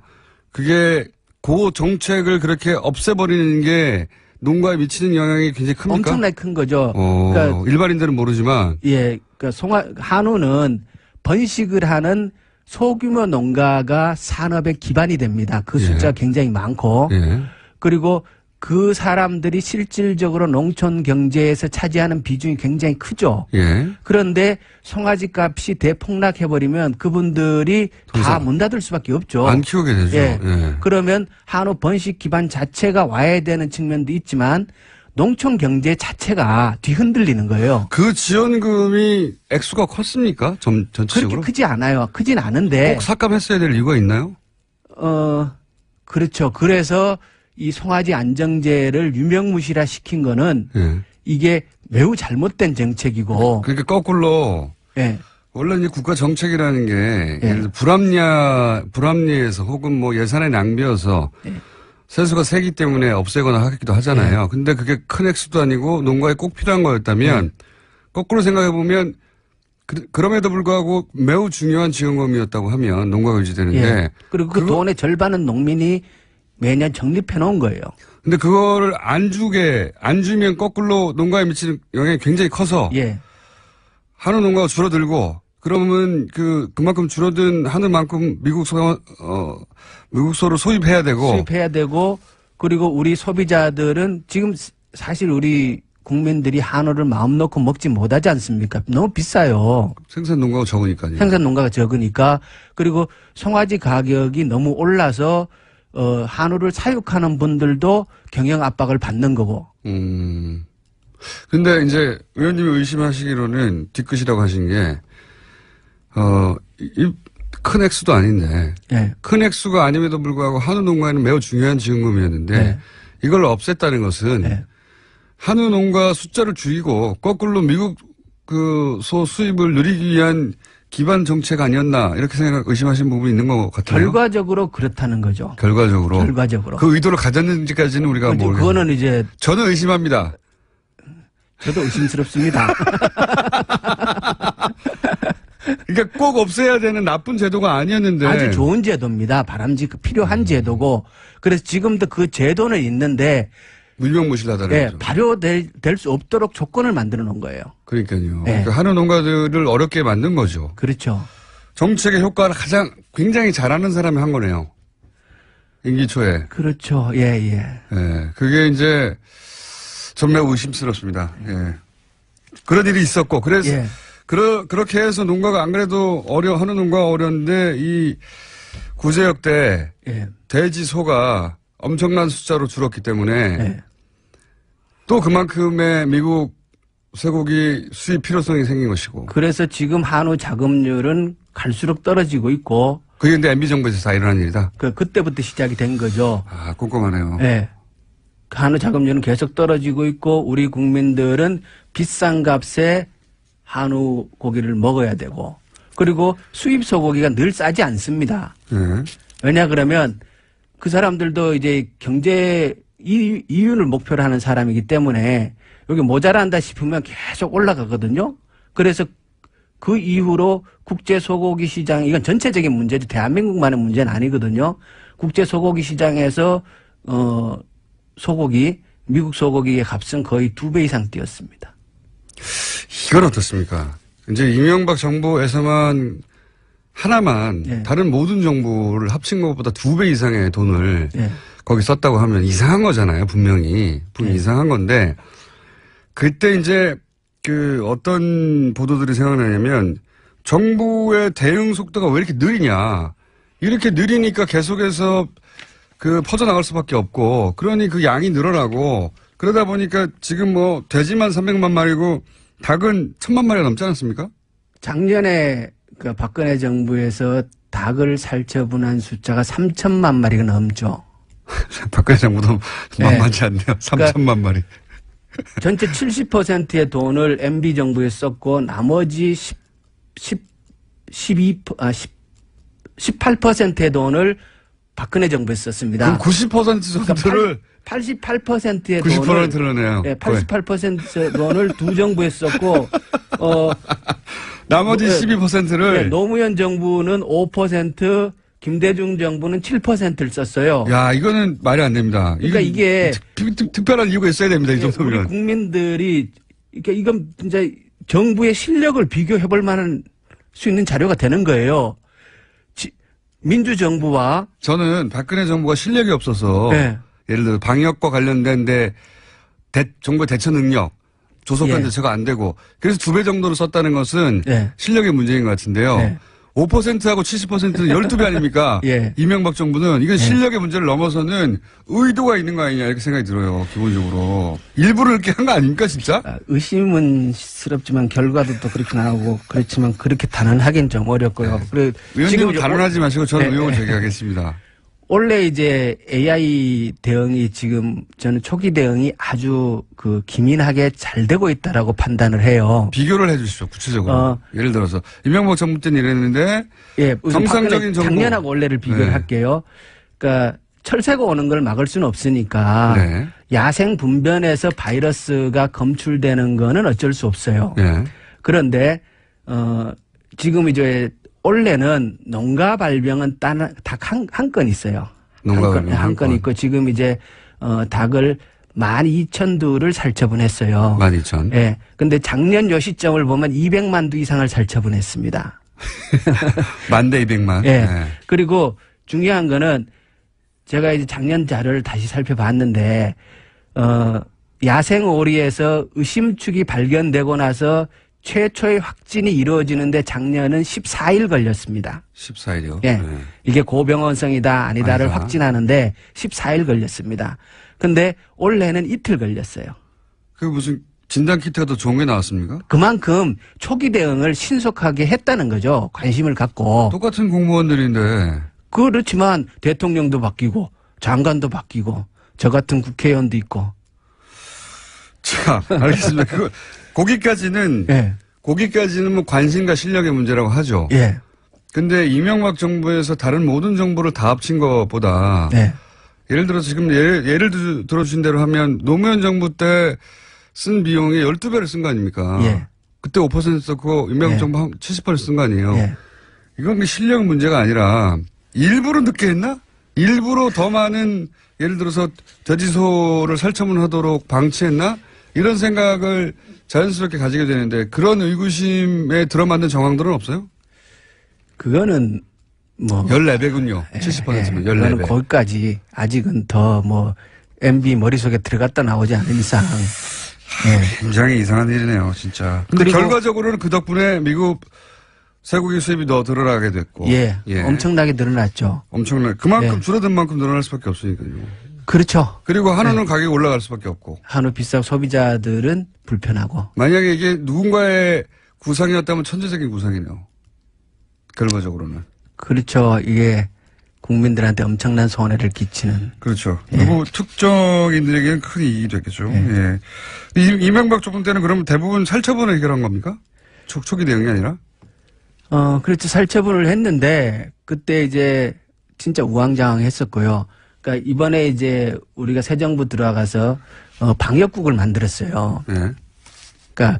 Speaker 1: 그게 그 정책을 그렇게 없애버리는 게 농가에 미치는 영향이 굉장히 큽니까?
Speaker 3: 엄청나게 큰 거죠. 그러니까
Speaker 1: 일반인들은 모르지만.
Speaker 3: 예, 그러니까 한우는 번식을 하는 소규모 농가가 산업의 기반이 됩니다. 그 숫자가
Speaker 1: 예.
Speaker 3: 굉장히 많고.
Speaker 1: 예.
Speaker 3: 그리고 그 사람들이 실질적으로 농촌 경제에서 차지하는 비중이 굉장히 크죠.
Speaker 1: 예.
Speaker 3: 그런데 송아지 값이 대폭락해버리면 그분들이 다 문 닫을 수밖에 없죠.
Speaker 1: 안 키우게 되죠.
Speaker 3: 예.
Speaker 1: 예.
Speaker 3: 그러면 한우 번식 기반 자체가 와야 되는 측면도 있지만 농촌 경제 자체가 뒤흔들리는 거예요.
Speaker 1: 그 지원금이 액수가 컸습니까? 전체적으로?
Speaker 3: 그렇게 크지 않아요. 크진 않은데.
Speaker 1: 꼭 삭감했어야 될 이유가 있나요?
Speaker 3: 그렇죠. 그래서 이 송아지 안정제를 유명무실화 시킨 거는
Speaker 1: 예.
Speaker 3: 이게 매우 잘못된 정책이고.
Speaker 1: 그러니까 거꾸로
Speaker 3: 예.
Speaker 1: 원래 이제 국가 정책이라는 게
Speaker 3: 예.
Speaker 1: 예를 들어 불합리해서 혹은 뭐 예산의 낭비여서
Speaker 3: 예.
Speaker 1: 세수가 세기 때문에 없애거나 하기도 하잖아요. 근데 그게 큰 액수도 아니고 농가에 꼭 필요한 거였다면 거꾸로 생각해 보면 그럼에도 불구하고 매우 중요한 지원금이었다고 하면 농가가 유지되는데.
Speaker 3: 예. 그리고 그 돈의 절반은 농민이 매년 적립해 놓은 거예요.
Speaker 1: 근데 그거를 안 주면 거꾸로 농가에 미치는 영향이 굉장히 커서.
Speaker 3: 예.
Speaker 1: 한우 농가가 줄어들고 그러면 그만큼 줄어든 한우만큼 미국소를 소입해야 되고
Speaker 3: 그리고 우리 소비자들은 지금 사실 우리 국민들이 한우를 마음 놓고 먹지 못하지 않습니까? 너무 비싸요.
Speaker 1: 생산 농가가 적으니까요.
Speaker 3: 생산 농가가 적으니까. 그리고 송아지 가격이 너무 올라서 한우를 사육하는 분들도 경영 압박을 받는 거고.
Speaker 1: 근데 이제 의원님이 의심하시기로는 뒤끝이라고 하신 게 큰 액수도 아닌데.
Speaker 3: 네.
Speaker 1: 큰 액수가 아님에도 불구하고 한우 농가에는 매우 중요한 지원금이었는데.
Speaker 3: 네.
Speaker 1: 이걸 없앴다는 것은.
Speaker 3: 네.
Speaker 1: 한우 농가 숫자를 줄이고 거꾸로 미국 소 수입을 늘리기 위한 기반 정책 아니었나 이렇게 의심하시는 부분이 있는 것 같아요.
Speaker 3: 결과적으로 그렇다는 거죠.
Speaker 1: 결과적으로. 그 의도를 가졌는지까지는 우리가 모르겠어요.
Speaker 3: 그거는 이제
Speaker 1: 저는 의심합니다.
Speaker 3: 저도 의심스럽습니다.
Speaker 1: 그러니까 꼭 없애야 되는 나쁜 제도가 아니었는데.
Speaker 3: 아주 좋은 제도입니다. 필요한 제도고. 그래서 지금도 그 제도는 있는데
Speaker 1: 무명무실하다는
Speaker 3: 네,
Speaker 1: 거죠.
Speaker 3: 발효될 수 없도록 조건을 만들어 놓은 거예요.
Speaker 1: 그러니까요.
Speaker 3: 네.
Speaker 1: 그러니까 하는 농가들을 어렵게 만든 거죠.
Speaker 3: 그렇죠.
Speaker 1: 정책의 효과를 굉장히 잘하는 사람이 한 거네요. 임기 초에.
Speaker 3: 그렇죠. 예.
Speaker 1: 예. 그게 이제 전 매우 의심스럽습니다. 예. 그런 일이 있었고, 그래서,
Speaker 3: 예.
Speaker 1: 그렇게 해서 농가가 안 그래도 하는 농가가 어려운데 이 구제역 때
Speaker 3: 예.
Speaker 1: 돼지, 소가 엄청난 숫자로 줄었기 때문에
Speaker 3: 예.
Speaker 1: 또 그만큼의 미국 쇠고기 수입 필요성이 생긴 것이고.
Speaker 3: 그래서 지금 한우 자급률은 갈수록 떨어지고 있고.
Speaker 1: 그게 근데 MB 정부에서 다 일어난 일이다.
Speaker 3: 그때부터 시작이 된 거죠.
Speaker 1: 아, 꼼꼼하네요.
Speaker 3: 예. 한우 자급률은 계속 떨어지고 있고 우리 국민들은 비싼 값에 한우 고기를 먹어야 되고 그리고 수입 소고기가 늘 싸지 않습니다.
Speaker 1: 예.
Speaker 3: 왜냐 그러면 그 사람들도 이제 경제 이윤을 목표로 하는 사람이기 때문에 여기 모자란다 싶으면 계속 올라가거든요. 그래서 그 이후로 국제 소고기 시장 이건 전체적인 문제죠. 대한민국만의 문제는 아니거든요. 국제 소고기 시장에서 미국 소고기의 값은 거의 2배 이상 뛰었습니다.
Speaker 1: 이건 어떻습니까? 이제 이명박 정부에서만 하나만
Speaker 3: 예.
Speaker 1: 다른 모든 정부를 합친 것보다 2배 이상의 돈을
Speaker 3: 예.
Speaker 1: 거기 썼다고 하면 이상한 거잖아요. 분명히 이상한 건데 그때 이제 그 어떤 보도들이 생각나냐면 정부의 대응 속도가 왜 이렇게 느리냐. 이렇게 느리니까 계속해서 그 퍼져나갈 수밖에 없고 그러니 그 양이 늘어나고 그러다 보니까 지금 뭐 돼지만 300만 마리고 닭은 1000만 마리가 넘지 않았습니까?
Speaker 3: 작년에 그 박근혜 정부에서 닭을 살처분한 숫자가 3천만 마리가 넘죠.
Speaker 1: 박근혜 정부도
Speaker 3: 네.
Speaker 1: 만만치 않네요. 3천만 마리.
Speaker 3: 전체 70%의 돈을 MB 정부에 썼고 나머지 18%의 돈을 박근혜 정부에 썼습니다.
Speaker 1: 그럼 90% 정도를
Speaker 3: 88%의
Speaker 1: 90%를
Speaker 3: 네, 88% 돈을 두 정부에 썼고
Speaker 1: 나머지 12%를
Speaker 3: 노무현 정부는 5%, 김대중 정부는 7%를 썼어요.
Speaker 1: 야, 이거는 말이 안 됩니다.
Speaker 3: 그러니까 이게
Speaker 1: 특별한 이유가 있어야 됩니다. 이 정도면.
Speaker 3: 우리 국민들이 그러니까 이건 진짜 정부의 실력을 비교해 볼 만한 수 있는 자료가 되는 거예요. 민주정부와
Speaker 1: 저는 박근혜 정부가 실력이 없어서
Speaker 3: 네.
Speaker 1: 예를 들어 방역과 관련된데 정부의 대처 능력, 조속한
Speaker 3: 예.
Speaker 1: 대처가 안 되고 그래서 2배 정도를 썼다는 것은
Speaker 3: 네.
Speaker 1: 실력의 문제인 것 같은데요.
Speaker 3: 네.
Speaker 1: 5%하고 70%는 12배 아닙니까?
Speaker 3: 예.
Speaker 1: 이명박 정부는 이건 실력의 문제를 넘어서는 의도가 있는 거 아니냐 이렇게 생각이 들어요. 기본적으로. 일부러 이렇게 한 거 아닙니까 진짜?
Speaker 3: 의심은 스럽지만 결과도 또 그렇게 나오고 그렇지만 그렇게 단언하기는 좀 어렵고요. 그리고
Speaker 1: 의원님은 단언하지 마시고 저는
Speaker 3: 네,
Speaker 1: 의혹을
Speaker 3: 네.
Speaker 1: 제기하겠습니다.
Speaker 3: 원래 이제 AI 대응이 지금 저는 초기 대응이 아주 그 기민하게 잘 되고 있다라고 판단을 해요.
Speaker 1: 비교를 해 주시죠. 구체적으로. 예를 들어서 이명박 정부 때는 이랬는데
Speaker 3: 예,
Speaker 1: 정상적인 정부.
Speaker 3: 작년하고 원래를 비교를
Speaker 1: 네.
Speaker 3: 할게요. 그러니까 철새가 오는 걸 막을 수는 없으니까
Speaker 1: 네.
Speaker 3: 야생 분변에서 바이러스가 검출되는 거는 어쩔 수 없어요.
Speaker 1: 네.
Speaker 3: 그런데 지금 이제 올해는 농가 발병은 딱 한 건 있어요.
Speaker 1: 농가 발병
Speaker 3: 한 건 있고 지금 이제 닭을 12,000두를 살처분했어요.
Speaker 1: 12,000.
Speaker 3: 예. 근데 작년 요 시점을 보면 200만 두 이상을 살처분했습니다.
Speaker 1: 10,000대 200만.
Speaker 3: 예.
Speaker 1: 네.
Speaker 3: 그리고 중요한 거는 제가 이제 작년 자료를 다시 살펴봤는데 야생 오리에서 의심축이 발견되고 나서 최초의 확진이 이루어지는데 작년은 14일 걸렸습니다.
Speaker 1: 14일이요?
Speaker 3: 예.
Speaker 1: 네.
Speaker 3: 이게 고병원성이다 아니다를
Speaker 1: 아니다.
Speaker 3: 확진하는데 14일 걸렸습니다. 근데 올해는 이틀 걸렸어요.
Speaker 1: 그 무슨 진단키트가 더 좋은 게 나왔습니까?
Speaker 3: 그만큼 초기 대응을 신속하게 했다는 거죠. 관심을 갖고.
Speaker 1: 똑같은 공무원들인데.
Speaker 3: 그렇지만 대통령도 바뀌고 장관도 바뀌고 저 같은 국회의원도 있고.
Speaker 1: 자, 알겠습니다. 거기까지는
Speaker 3: 예.
Speaker 1: 거기까지는 뭐 관심과 실력의 문제라고 하죠.
Speaker 3: 예.
Speaker 1: 근데 이명박 정부에서 다른 모든 정보를 다 합친 것보다
Speaker 3: 네.
Speaker 1: 예를 들어서 지금 예를 들어주신 대로 하면 노무현 정부 때 쓴 비용이 12배를 쓴 거 아닙니까?
Speaker 3: 예.
Speaker 1: 그때 5% 썼고 이명박
Speaker 3: 예.
Speaker 1: 정부 한 70% 쓴 거 아니에요?
Speaker 3: 예.
Speaker 1: 이건 실력 문제가 아니라 일부러 늦게 했나? 일부러 더 많은 예를 들어서 돼지소를 살처분하도록 방치했나? 이런 생각을 자연스럽게 가지게 되는데 그런 의구심에 들어맞는 정황들은 없어요?
Speaker 3: 그거는 뭐
Speaker 1: 14배군요. 70%면
Speaker 3: 그거는
Speaker 1: 14배.
Speaker 3: 거기까지 아직은 더 뭐 MB 머릿속에 들어갔다 나오지 않은 이상. 예.
Speaker 1: 굉장히 이상한 일이네요, 진짜. 근데
Speaker 3: 그리고-
Speaker 1: 결과적으로는 그 덕분에 미국 쇠고기 수입이 더 늘어나게 됐고.
Speaker 3: 예. 엄청나게 늘어났죠.
Speaker 1: 엄청나. 그만큼
Speaker 3: 예.
Speaker 1: 줄어든 만큼 늘어날 수밖에 없으니까요.
Speaker 3: 그렇죠.
Speaker 1: 그리고 한우는 가격이 올라갈 수밖에 없고.
Speaker 3: 한우 비싸고 소비자들은 불편하고.
Speaker 1: 만약에 이게 누군가의 구상이었다면 천재적인 구상이네요. 결과적으로는.
Speaker 3: 그렇죠. 이게 국민들한테 엄청난 손해를 끼치는.
Speaker 1: 그렇죠. 누구 특정인들에게는 큰 이익이 됐겠죠. 예. 이명박 정부 때는 그러면 대부분 살처분을 해결한 겁니까? 초기 대응이 아니라?
Speaker 3: 그렇죠. 살처분을 했는데, 그때 이제 진짜 우왕좌왕했었고요. 그러니까 이번에 이제 우리가 새 정부 들어가서, 방역국을 만들었어요.
Speaker 1: 예.
Speaker 3: 그러니까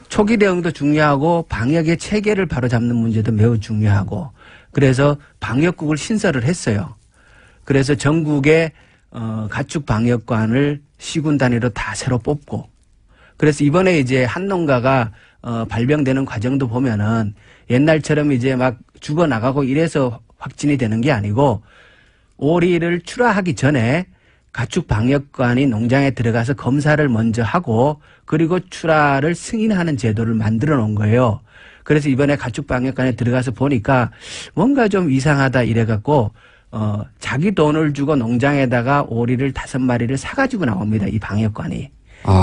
Speaker 3: 초기 대응도 중요하고 방역의 체계를 바로잡는 문제도 매우 중요하고 그래서 방역국을 신설을 했어요. 그래서 전국에 가축 방역관을 시군 단위로 다 새로 뽑고 그래서 이번에 이제 한 농가가 발병되는 과정도 보면은 옛날처럼 이제 막 죽어나가고 이래서 확진이 되는 게 아니고 오리를 출하하기 전에 가축 방역관이 농장에 들어가서 검사를 먼저 하고 그리고 출하를 승인하는 제도를 만들어 놓은 거예요. 그래서 이번에 가축 방역관에 들어가서 보니까 뭔가 좀 이상하다 이래갖고 자기 돈을 주고 농장에다가 오리를 5마리를 사가지고 나옵니다. 이 방역관이.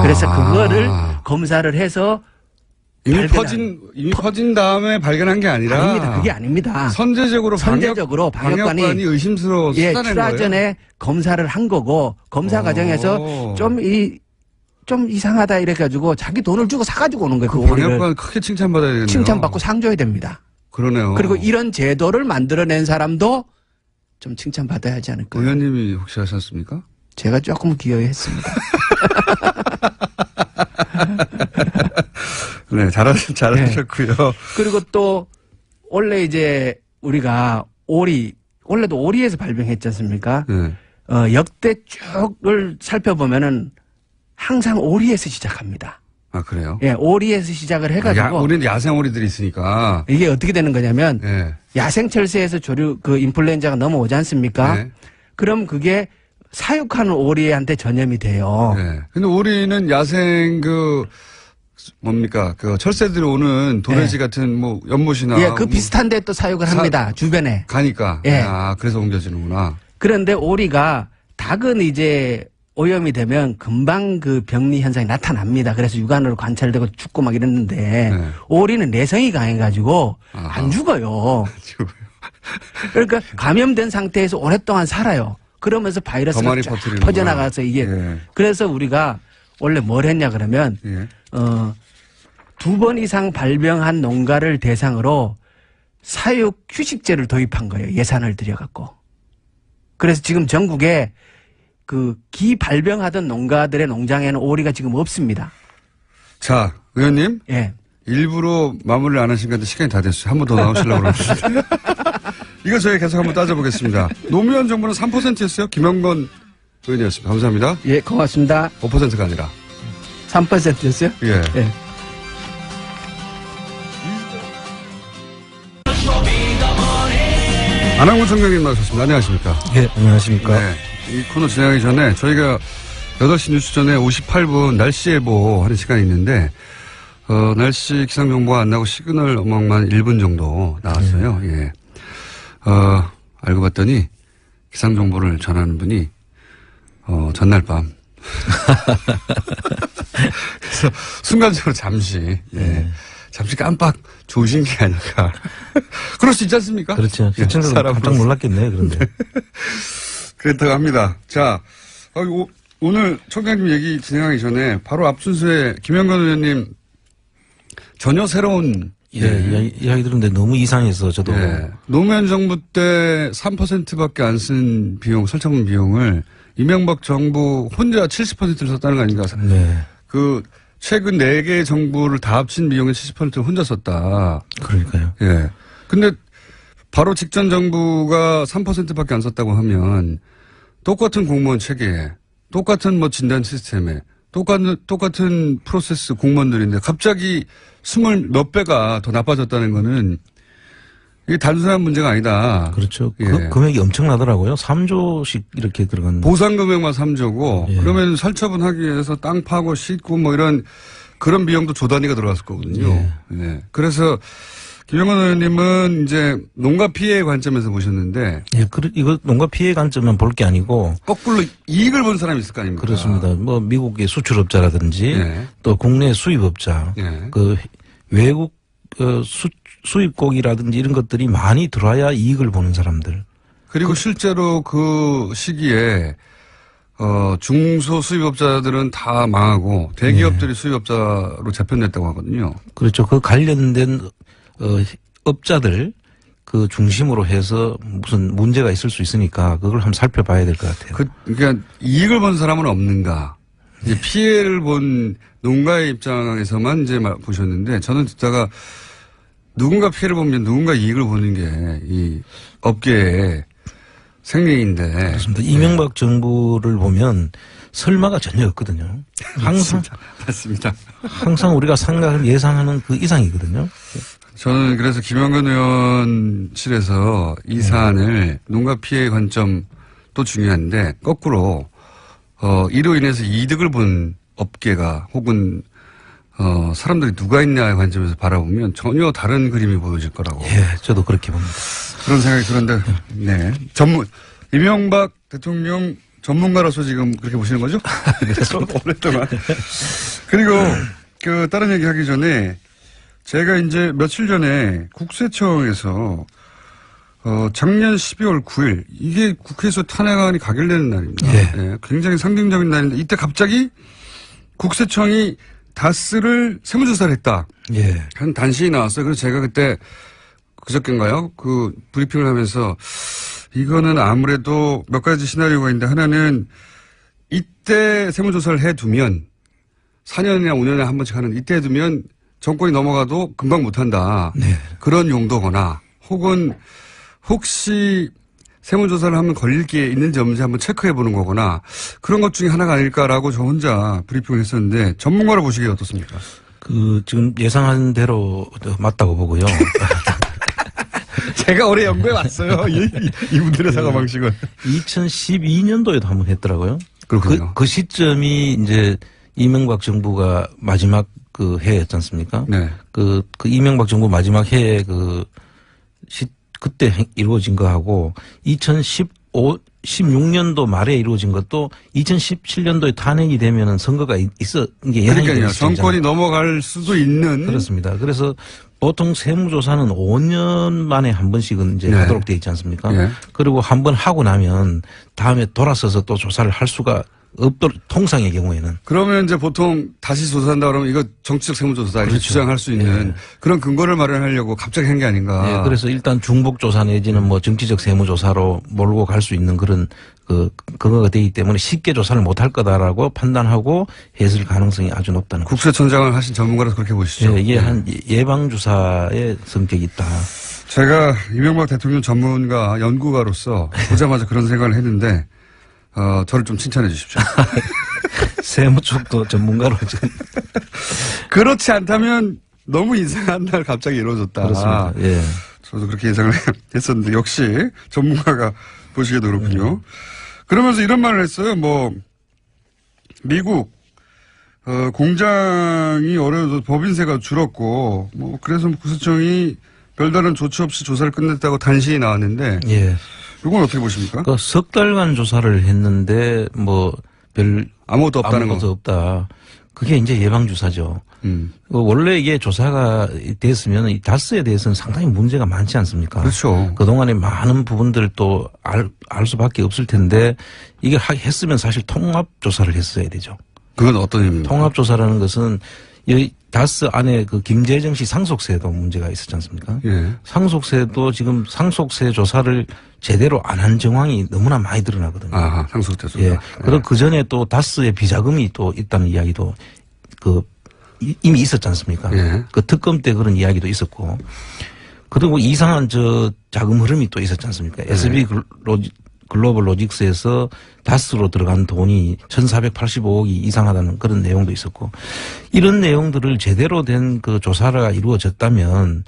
Speaker 3: 그래서 그거를 검사를 해서
Speaker 1: 이미 퍼진 다음에 발견한 게 아니라.
Speaker 3: 아닙니다. 그게 아닙니다.
Speaker 1: 선제적으로
Speaker 3: 방역관이
Speaker 1: 의심스러워
Speaker 3: 예,
Speaker 1: 쏟아낸
Speaker 3: 출하
Speaker 1: 거예요?
Speaker 3: 전에 검사를 한 거고 검사 과정에서 좀 이상하다 이래가지고 자기 돈을 주고 사가지고 오는 거예요.
Speaker 1: 그
Speaker 3: 그 오리를.
Speaker 1: 방역관 크게 칭찬받아야 되겠네요.
Speaker 3: 칭찬받고 상 줘야 됩니다.
Speaker 1: 그러네요.
Speaker 3: 그리고 이런 제도를 만들어낸 사람도 좀 칭찬받아야 하지 않을까.
Speaker 1: 의원님이 혹시 하셨습니까?
Speaker 3: 제가 조금 기여했습니다.
Speaker 1: 네, 잘하셨고요.
Speaker 3: 그리고 또 원래 이제 우리가 원래도 오리에서 발병했지 않습니까?
Speaker 1: 네.
Speaker 3: 역대 쭉을 살펴보면은 항상 오리에서 시작합니다.
Speaker 1: 아, 그래요?
Speaker 3: 예, 오리에서 시작을 해가지고.
Speaker 1: 우리는 야생 오리들이 있으니까.
Speaker 3: 이게 어떻게 되는 거냐면
Speaker 1: 네.
Speaker 3: 야생철새에서 인플루엔자가 넘어오지 않습니까?
Speaker 1: 네.
Speaker 3: 그럼 그게 사육하는 오리한테 전염이 돼요.
Speaker 1: 네. 근데 우리는 야생 철새들이 오는 도래지 같은 연못이나.
Speaker 3: 예, 그 비슷한데 또 사육을 합니다. 주변에.
Speaker 1: 가니까.
Speaker 3: 예.
Speaker 1: 그래서 옮겨지는구나.
Speaker 3: 그런데 오리가 닭은 이제 오염이 되면 금방 그 병리 현상이 나타납니다. 그래서 육안으로 관찰되고 죽고 막 이랬는데
Speaker 1: 네.
Speaker 3: 오리는 내성이 강해가지고 안 죽어요. 그러니까 감염된 상태에서 오랫동안 살아요. 그러면서 바이러스가
Speaker 1: 많이
Speaker 3: 쫙
Speaker 1: 퍼뜨리는구나.
Speaker 3: 퍼져나가서 이게
Speaker 1: 예.
Speaker 3: 그래서 우리가 원래 뭘 했냐 그러면
Speaker 1: 예.
Speaker 3: 2번 이상 발병한 농가를 대상으로 사육 휴식제를 도입한 거예요. 예산을 들여갖고. 그래서 지금 전국에 기 발병하던 농가들의 농장에는 오리가 지금 없습니다.
Speaker 1: 자, 의원님.
Speaker 3: 예.
Speaker 1: 일부러 마무리를 안 하신 것 같은데 시간이 다 됐어요. 한 번 더 나오시려고 그러는데. 이거 저희 계속 한번 따져보겠습니다. 노무현 정부는 3%였어요. 김영건 의원이었습니다. 감사합니다.
Speaker 3: 예, 고맙습니다.
Speaker 1: 5%가 아니라.
Speaker 3: 3%였어요?
Speaker 1: 예.
Speaker 3: 예.
Speaker 1: 안항구 총장님 나오셨습니다. 안녕하십니까.
Speaker 4: 예, 안녕하십니까.
Speaker 1: 네. 이 코너 진행하기 전에 저희가 8시 뉴스 전에 58분 날씨 예보 하는 시간이 있는데, 날씨 기상정보가 안 나고 시그널 음악만 1분 정도 나왔어요. 예. 알고 봤더니 기상정보를 전하는 분이, 전날 밤. 그래서 순간적으로 잠시, 잠시 깜빡 조신 게 아닐까. 그럴 수 있지 않습니까?
Speaker 4: 그렇죠.
Speaker 1: 예,
Speaker 4: 시청자도 깜짝
Speaker 1: 사람으로서.
Speaker 4: 놀랐겠네요, 그런데.
Speaker 1: 그렇다고 합니다. 자, 오늘 총장님 얘기 진행하기 전에 바로 앞 순서에 김영건 의원님 전혀 새로운
Speaker 4: 이야기 들었는데 너무 이상해서 저도.
Speaker 1: 노무현 정부 때 3%밖에 안 쓴 비용, 설치문 비용을 이명박 정부 혼자 70%를 썼다는 거 아닌가.
Speaker 4: 네.
Speaker 1: 그 최근 4개 정부를 다 합친 비용의 70%를 혼자 썼다.
Speaker 4: 그러니까요.
Speaker 1: 예. 근데 바로 직전 정부가 3%밖에 안 썼다고 하면 똑같은 공무원 체계에 똑같은 뭐 진단 시스템에 똑같은 프로세스 공무원들인데 갑자기 20 몇 배가 더 나빠졌다는 거는 이게 단순한 문제가 아니다.
Speaker 4: 그렇죠.
Speaker 1: 예.
Speaker 4: 금액이 엄청나더라고요. 3조씩 이렇게 들어간.
Speaker 1: 보상 금액만 3조고
Speaker 4: 예.
Speaker 1: 그러면 살처분 하기 위해서 땅 파고 싣고 뭐 이런 그런 비용도 조 단위가 들어갔을 거거든요. 예. 그래서 김영건 의원님은 이제 농가 피해 관점에서 보셨는데
Speaker 4: 예, 이거 농가 피해 관점만 볼 게 아니고
Speaker 1: 거꾸로 이익을 본 사람이 있을 거 아닙니까?
Speaker 4: 그렇습니다. 뭐 미국의 수출업자라든지
Speaker 1: 예.
Speaker 4: 또 국내 수입업자,
Speaker 1: 예.
Speaker 4: 그 외국 수입국이라든지 이런 것들이 많이 들어와야 이익을 보는 사람들.
Speaker 1: 그리고 실제로 그 시기에 중소 수입업자들은 다 망하고 대기업들이 수입업자로 재편됐다고 하거든요.
Speaker 4: 그렇죠. 그 관련된 업자들 그 중심으로 해서 무슨 문제가 있을 수 있으니까 그걸 한번 살펴봐야 될 것 같아요.
Speaker 1: 그러니까 이익을 본 사람은 없는가? 이제 피해를 본 농가의 입장에서만 이제 보셨는데 저는 듣다가 누군가 피해를 보면 누군가 이익을 보는 게 이 업계의 생리인데.
Speaker 4: 그렇습니다. 이명박 정부를 보면 설마가 전혀 없거든요. 항상
Speaker 1: 맞습니다.
Speaker 4: 항상 우리가 예상하는 그 이상이거든요.
Speaker 1: 저는 그래서 김영건 의원실에서 이 사안을 농가 피해 관점도 중요한데 거꾸로 이로 인해서 이득을 본 업계가 혹은 사람들이 누가 있냐의 관점에서 바라보면 전혀 다른 그림이 보여질 거라고.
Speaker 4: 예, 저도 그렇게 봅니다.
Speaker 1: 그런 생각이 드는데, 네. 이명박 대통령 전문가로서 지금 그렇게 보시는 거죠? 그래서 오랫동안. 그리고 다른 얘기 하기 전에 제가 이제 며칠 전에 국세청에서 작년 12월 9일 이게 국회에서 탄핵안이 가결되는 날입니다.
Speaker 4: 예.
Speaker 1: 네, 굉장히 상징적인 날인데 이때 갑자기 국세청이 다스를 세무조사를 했다.
Speaker 4: 예.
Speaker 1: 한 단신이 나왔어요. 그래서 제가 그때 그저께인가요? 그 브리핑을 하면서 이거는 아무래도 몇 가지 시나리오가 있는데 하나는 이때 세무조사를 해두면 4년이나 5년에 한 번씩 하는 이때 해두면 정권이 넘어가도 금방 못한다.
Speaker 4: 네.
Speaker 1: 그런 용도거나 혹은 혹시 세무조사를 하면 걸릴 게 있는지 없는지 한번 체크해 보는 거거나 그런 것 중에 하나가 아닐까라고 저 혼자 브리핑을 했었는데 전문가로 보시기에 어떻습니까?
Speaker 4: 지금 예상한 대로 맞다고 보고요.
Speaker 1: 제가 올해 연구해 왔어요. 이분들의 사고방식은.
Speaker 4: 2012년도에도 한번 했더라고요.
Speaker 1: 그렇군요.
Speaker 4: 그 시점이 이제 이명박 정부가 마지막 그 해였지 않습니까?
Speaker 1: 네.
Speaker 4: 그 이명박 정부 마지막 해에 그때 이루어진 거하고 16년도 말에 이루어진 것도 2017년도에 탄핵이 되면은 선거가 있어 이게 예상이
Speaker 1: 그러니까요.
Speaker 4: 되는 시점이잖아요.
Speaker 1: 정권이 넘어갈 수도 있는.
Speaker 4: 그렇습니다. 그래서 보통 세무조사는 5년 만에 한 번씩은 이제
Speaker 1: 네.
Speaker 4: 하도록 되어 있지 않습니까?
Speaker 1: 네.
Speaker 4: 그리고 한 번 하고 나면 다음에 돌아서서 또 조사를 할 수가 없도록 통상의 경우에는.
Speaker 1: 그러면 이제 보통 다시 조사한다 그러면 이거 정치적 세무조사 이렇게
Speaker 4: 그렇죠.
Speaker 1: 주장할 수 있는 그런 근거를 마련하려고 갑자기 한 게 아닌가.
Speaker 4: 예, 그래서 일단 중복조사 내지는 뭐 정치적 세무조사로 몰고 갈 수 있는 그런 근거가 되기 때문에 쉽게 조사를 못할 거다라고 판단하고 했을 가능성이 아주 높다는 거죠.
Speaker 1: 국세청장을 하신 전문가라서 그렇게 보시죠.
Speaker 4: 예, 이게 한 예방주사의 성격이 있다.
Speaker 1: 제가 이명박 대통령 전문가 연구가로서 보자마자 그런 생각을 했는데 저를 좀 칭찬해 주십시오.
Speaker 4: 세무 쪽도 전문가로 지금.
Speaker 1: 그렇지 않다면 너무 이상한 날 갑자기 이루어졌다.
Speaker 4: 그렇습니다. 예.
Speaker 1: 저도 그렇게 예상을 했었는데 역시 전문가가 보시기에도 그렇군요. 그러면서 이런 말을 했어요. 뭐 미국 공장이 어려워서 법인세가 줄었고 뭐 그래서 국세청이 별다른 조치 없이 조사를 끝냈다고 단신이 나왔는데
Speaker 4: 예.
Speaker 1: 이건 어떻게 보십니까?
Speaker 4: 그 석 달간 조사를 했는데 뭐 별
Speaker 1: 아무것도 없다는
Speaker 4: 아무것도
Speaker 1: 거.
Speaker 4: 없다. 그게 이제 예방주사죠. 원래 이게 조사가 됐으면 이 다스에 대해서는 상당히 문제가 많지 않습니까?
Speaker 1: 그렇죠.
Speaker 4: 그동안에 많은 부분들도 알 수밖에 없을 텐데 이게 했으면 사실 통합조사를 했어야 되죠.
Speaker 1: 그건 어떤 의미입니까?
Speaker 4: 통합조사라는 것은 이 다스 안에 그 김재정 씨 상속세도 문제가 있었지 않습니까?
Speaker 1: 예.
Speaker 4: 상속세도 지금 상속세 조사를 제대로 안 한 정황이 너무나 많이 드러나거든요.
Speaker 1: 아하, 상속돼서.
Speaker 4: 예. 그리고 그 전에 또 다스의 비자금이 또 있다는 이야기도 이미 있었지 않습니까?
Speaker 1: 예.
Speaker 4: 그 특검 때 그런 이야기도 있었고. 그리고 이상한 자금 흐름이 또 있었지 않습니까? SB 글로벌 로직스에서 다스로 들어간 돈이 1,485억이 이상하다는 그런 내용도 있었고, 이런 내용들을 제대로 된 그 조사가 이루어졌다면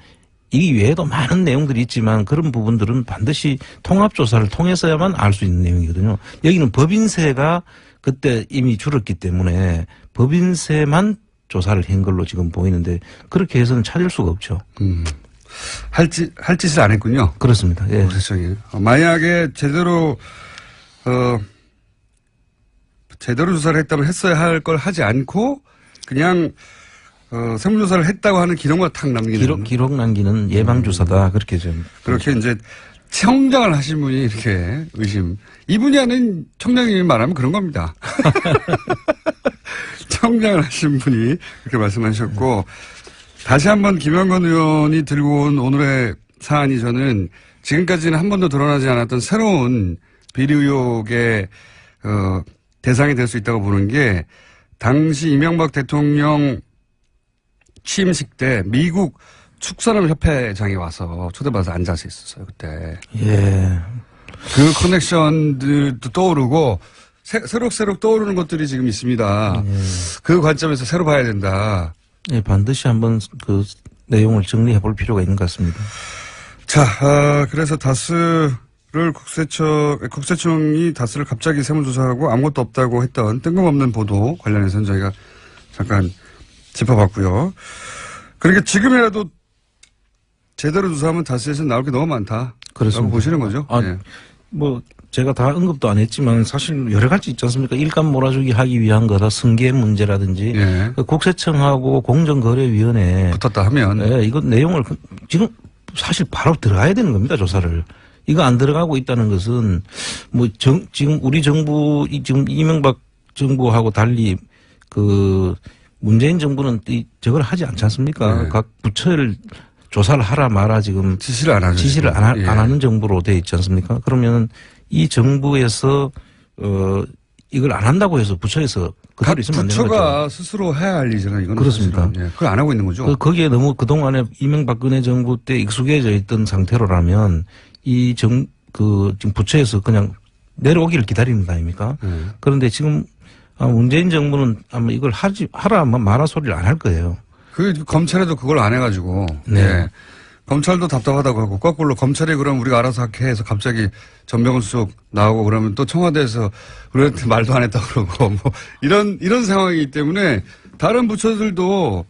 Speaker 4: 이 외에도 많은 내용들이 있지만 그런 부분들은 반드시 통합조사를 통해서야만 알 수 있는 내용이거든요. 여기는 법인세가 그때 이미 줄었기 때문에 법인세만 조사를 한 걸로 지금 보이는데 그렇게 해서는 찾을 수가 없죠.
Speaker 1: 할 짓을 안 했군요.
Speaker 4: 그렇습니다. 예.
Speaker 1: 국세청이. 만약에 제대로 조사를 했다면 했어야 할 걸 하지 않고 그냥 세무조사를 했다고 하는 기록만 탁 남기는.
Speaker 4: 기록 남기는 예방주사다. 그렇게 좀.
Speaker 1: 그렇게 이제 청장을 하신 분이 이렇게 이분이 하는 청장님이 말하면 그런 겁니다. 청장을 하신 분이 그렇게 말씀하셨고, 다시 한번 김영건 의원이 들고 온 오늘의 사안이 저는 지금까지는 한 번도 드러나지 않았던 새로운 비리 의혹의 대상이 될 수 있다고 보는 게, 당시 이명박 대통령 취임식 때 미국 축산업협회장이 와서 초대받아서 앉아서 있었어요, 그때.
Speaker 4: 예.
Speaker 1: 그 커넥션들도 떠오르고 새록새록 떠오르는 것들이 지금 있습니다.
Speaker 4: 예.
Speaker 1: 그 관점에서 새로 봐야 된다.
Speaker 4: 예, 반드시 한번 그 내용을 정리해 볼 필요가 있는 것 같습니다.
Speaker 1: 자, 그래서 다스를 국세청이 다스를 갑자기 세무조사하고 아무것도 없다고 했던 뜬금없는 보도 관련해서는 저희가 잠깐 짚어봤고요. 그러니까 지금이라도 제대로 조사하면 다스에서 나올 게 너무 많다.
Speaker 4: 그렇습니다.
Speaker 1: 보시는 거죠? 예.
Speaker 4: 뭐 제가 다 언급도 안 했지만 사실 여러 가지 있지 않습니까? 일감 몰아주기 하기 위한 거다. 승계 문제라든지
Speaker 1: 예.
Speaker 4: 그 국세청하고 공정거래위원회
Speaker 1: 붙었다 하면.
Speaker 4: 예, 이거 내용을 지금 사실 바로 들어가야 되는 겁니다. 조사를. 이거 안 들어가고 있다는 것은 뭐 지금 우리 정부 지금 이명박 정부하고 달리 그 문재인 정부는 저걸 하지 않지 않습니까?
Speaker 1: 네.
Speaker 4: 각 부처를 조사를 하라 마라 지금
Speaker 1: 지시를 안 하죠.
Speaker 4: 지시를
Speaker 1: 지금.
Speaker 4: 안 하는 정부로 돼 있지 않습니까? 그러면 이 정부에서 이걸 안 한다고 해서 부처에서
Speaker 1: 각
Speaker 4: 그대로 있으면 안 되는
Speaker 1: 부처가
Speaker 4: 거죠.
Speaker 1: 스스로 해야 할 일이잖아요. 이건
Speaker 4: 그렇습니다.
Speaker 1: 사실은. 예. 그걸 안 하고 있는 거죠.
Speaker 4: 거기에 너무 그동안에 이명박근혜 정부 때 익숙해져 있던 상태로라면 지금 부처에서 그냥 내려오기를 기다리는 거 아닙니까? 그런데 지금 문재인 정부는 아마 이걸 하라 마라 소리를 안 할 거예요.
Speaker 1: 검찰에도 그걸 안 해가지고.
Speaker 4: 네.
Speaker 1: 예. 검찰도 답답하다고 하고, 거꾸로 검찰이 그럼 우리가 알아서 할게 해서 갑자기 전병훈 수석 나오고 그러면 또 청와대에서 우리한테 말도 안 했다고 그러고, 뭐, 이런 상황이기 때문에 다른 부처들도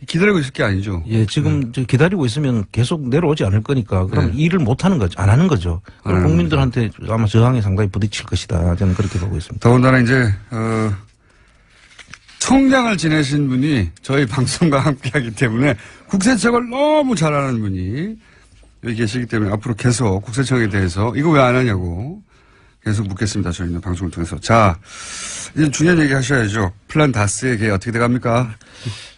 Speaker 1: 기다리고 있을 게 아니죠.
Speaker 4: 예, 지금 기다리고 있으면 계속 내려오지 않을 거니까 그럼
Speaker 1: 네.
Speaker 4: 일을 못 하는 거죠. 안 하는 거죠. 그럼 국민들한테 아마 저항이 상당히 부딪힐 것이다. 저는 그렇게 보고 있습니다.
Speaker 1: 더군다나 이제, 청장을 지내신 분이 저희 방송과 함께 하기 때문에 국세청을 너무 잘 아는 분이 여기 계시기 때문에 앞으로 계속 국세청에 대해서 이거 왜 안 하냐고 계속 묻겠습니다. 저희는 방송을 통해서. 자, 이제 중요한 얘기 하셔야죠. 플랜 다스의 계획 어떻게 돼갑니까?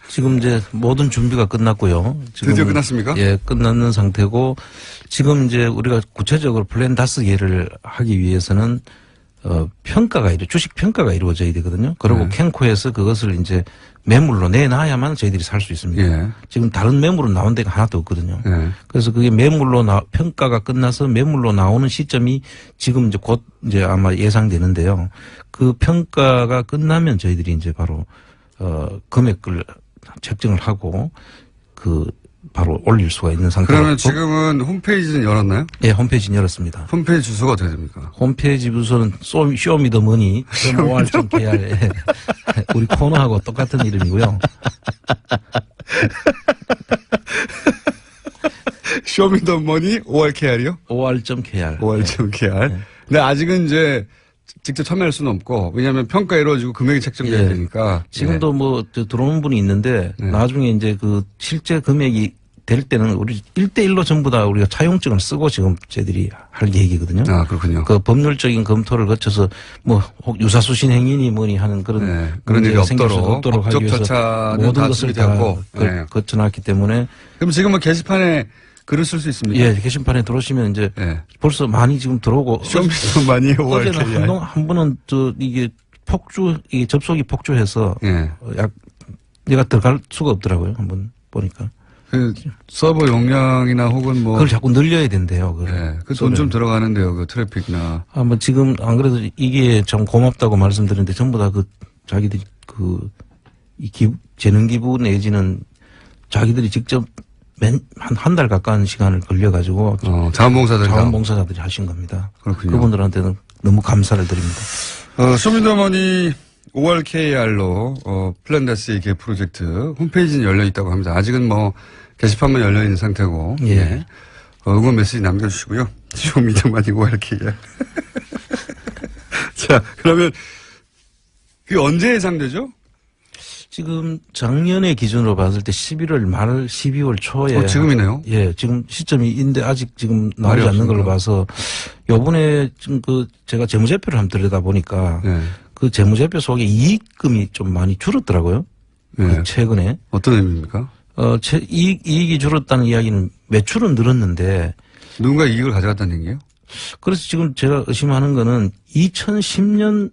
Speaker 4: 지금 이제 모든 준비가 끝났고요. 지금
Speaker 1: 드디어 끝났습니까?
Speaker 4: 예, 끝났는 상태고 지금 이제 우리가 구체적으로 플랜 다스계를 하기 위해서는 주식 평가가 이루어져야 되거든요. 그리고
Speaker 1: 네.
Speaker 4: 캔코에서 그것을 이제 매물로 내놔야만 저희들이 살 수 있습니다.
Speaker 1: 예.
Speaker 4: 지금 다른 매물은 나온 데가 하나도 없거든요.
Speaker 1: 예.
Speaker 4: 그래서 그게 평가가 끝나서 매물로 나오는 시점이 지금 이제 곧 이제 아마 예상되는데요. 그 평가가 끝나면 저희들이 이제 바로, 금액을 책정을 하고 바로 올릴 수가 있는 상태로.
Speaker 1: 그러면 지금은 홈페이지는 열었나요?
Speaker 4: 예, 홈페이지 열었습니다.
Speaker 1: 홈페이지 주소가 어떻게 됩니까?
Speaker 4: 홈페이지 주소는 쇼미더머니 OR.KR 우리 코너하고 똑같은 이름이고요.
Speaker 1: 쇼미더머니 ORKR이요?
Speaker 4: OR.KR.
Speaker 1: OR.KR. 근데 아직은 이제 직접 참여할 수는 없고, 왜냐하면 평가 이루어지고 금액이 책정돼야
Speaker 4: 예.
Speaker 1: 되니까.
Speaker 4: 지금도 들어오는 분이 있는데
Speaker 1: 네.
Speaker 4: 나중에 이제 실제 금액이 될 때는 우리 1대1로 전부 다 우리가 차용증을 쓰고 지금 저희들이 할 계획이거든요.
Speaker 1: 아, 그렇군요.
Speaker 4: 그 법률적인 검토를 거쳐서 뭐 혹 유사수신 행위니 뭐니 하는 그런
Speaker 1: 네, 그런 일이
Speaker 4: 문제가 생길 수
Speaker 1: 없도록
Speaker 4: 없도록 하기
Speaker 1: 법적
Speaker 4: 위해서
Speaker 1: 절차는
Speaker 4: 모든
Speaker 1: 다
Speaker 4: 것을
Speaker 1: 준비되었고.
Speaker 4: 다
Speaker 1: 네.
Speaker 4: 거쳐놨기 때문에
Speaker 1: 그럼 지금 뭐 게시판에 글을 쓸 수 있습니까?
Speaker 4: 예, 게시판에 들어오시면 이제
Speaker 1: 네.
Speaker 4: 벌써 많이 지금 들어오고
Speaker 1: 쇼미더 많이
Speaker 4: 어제는 한 번은 이게 이게 접속이 폭주해서
Speaker 1: 예.
Speaker 4: 내가 들어갈 수가 없더라고요. 한번 보니까.
Speaker 1: 그 서버 용량이나 혹은 뭐
Speaker 4: 그걸 자꾸 늘려야 된대요.
Speaker 1: 예. 그 돈 좀 들어가는데요. 그 트래픽이나.
Speaker 4: 뭐 지금 안 그래도 이게 참 고맙다고 말씀드렸는데 전부 다 그 자기들이 재능 기부 내지는 자기들이 직접 한 달 가까운 시간을 걸려가지고 자원봉사자들이 하신 겁니다.
Speaker 1: 그렇군요.
Speaker 4: 그분들한테는 너무 감사를 드립니다.
Speaker 1: 쇼미더머니 5월 KR로 플랜다스의 개 프로젝트 홈페이지는 열려 있다고 합니다. 아직은 뭐 게시판만 열려 있는 상태고.
Speaker 4: 예.
Speaker 1: 예. 응원 메시지 남겨주시고요. 쇼미더머니 5월 KR. 자, 그러면 그게 언제 예상되죠?
Speaker 4: 지금 작년의 기준으로 봤을 때 11월 말 12월 초에
Speaker 1: 지금이네요.
Speaker 4: 예, 지금 시점인데 아직 지금 나오지
Speaker 1: 말이
Speaker 4: 않는 걸로
Speaker 1: 없습니까?
Speaker 4: 봐서 요번에 지금 제가 재무제표를 한번 들여다 보니까
Speaker 1: 네.
Speaker 4: 그 재무제표 속에 이익금이 좀 많이 줄었더라고요.
Speaker 1: 네.
Speaker 4: 최근에.
Speaker 1: 어떤 의미입니까?
Speaker 4: 이익이 줄었다는 이야기는 매출은 늘었는데
Speaker 1: 누군가 이익을 가져갔다는 얘기예요?
Speaker 4: 그래서 지금 제가 의심하는 거는 2010년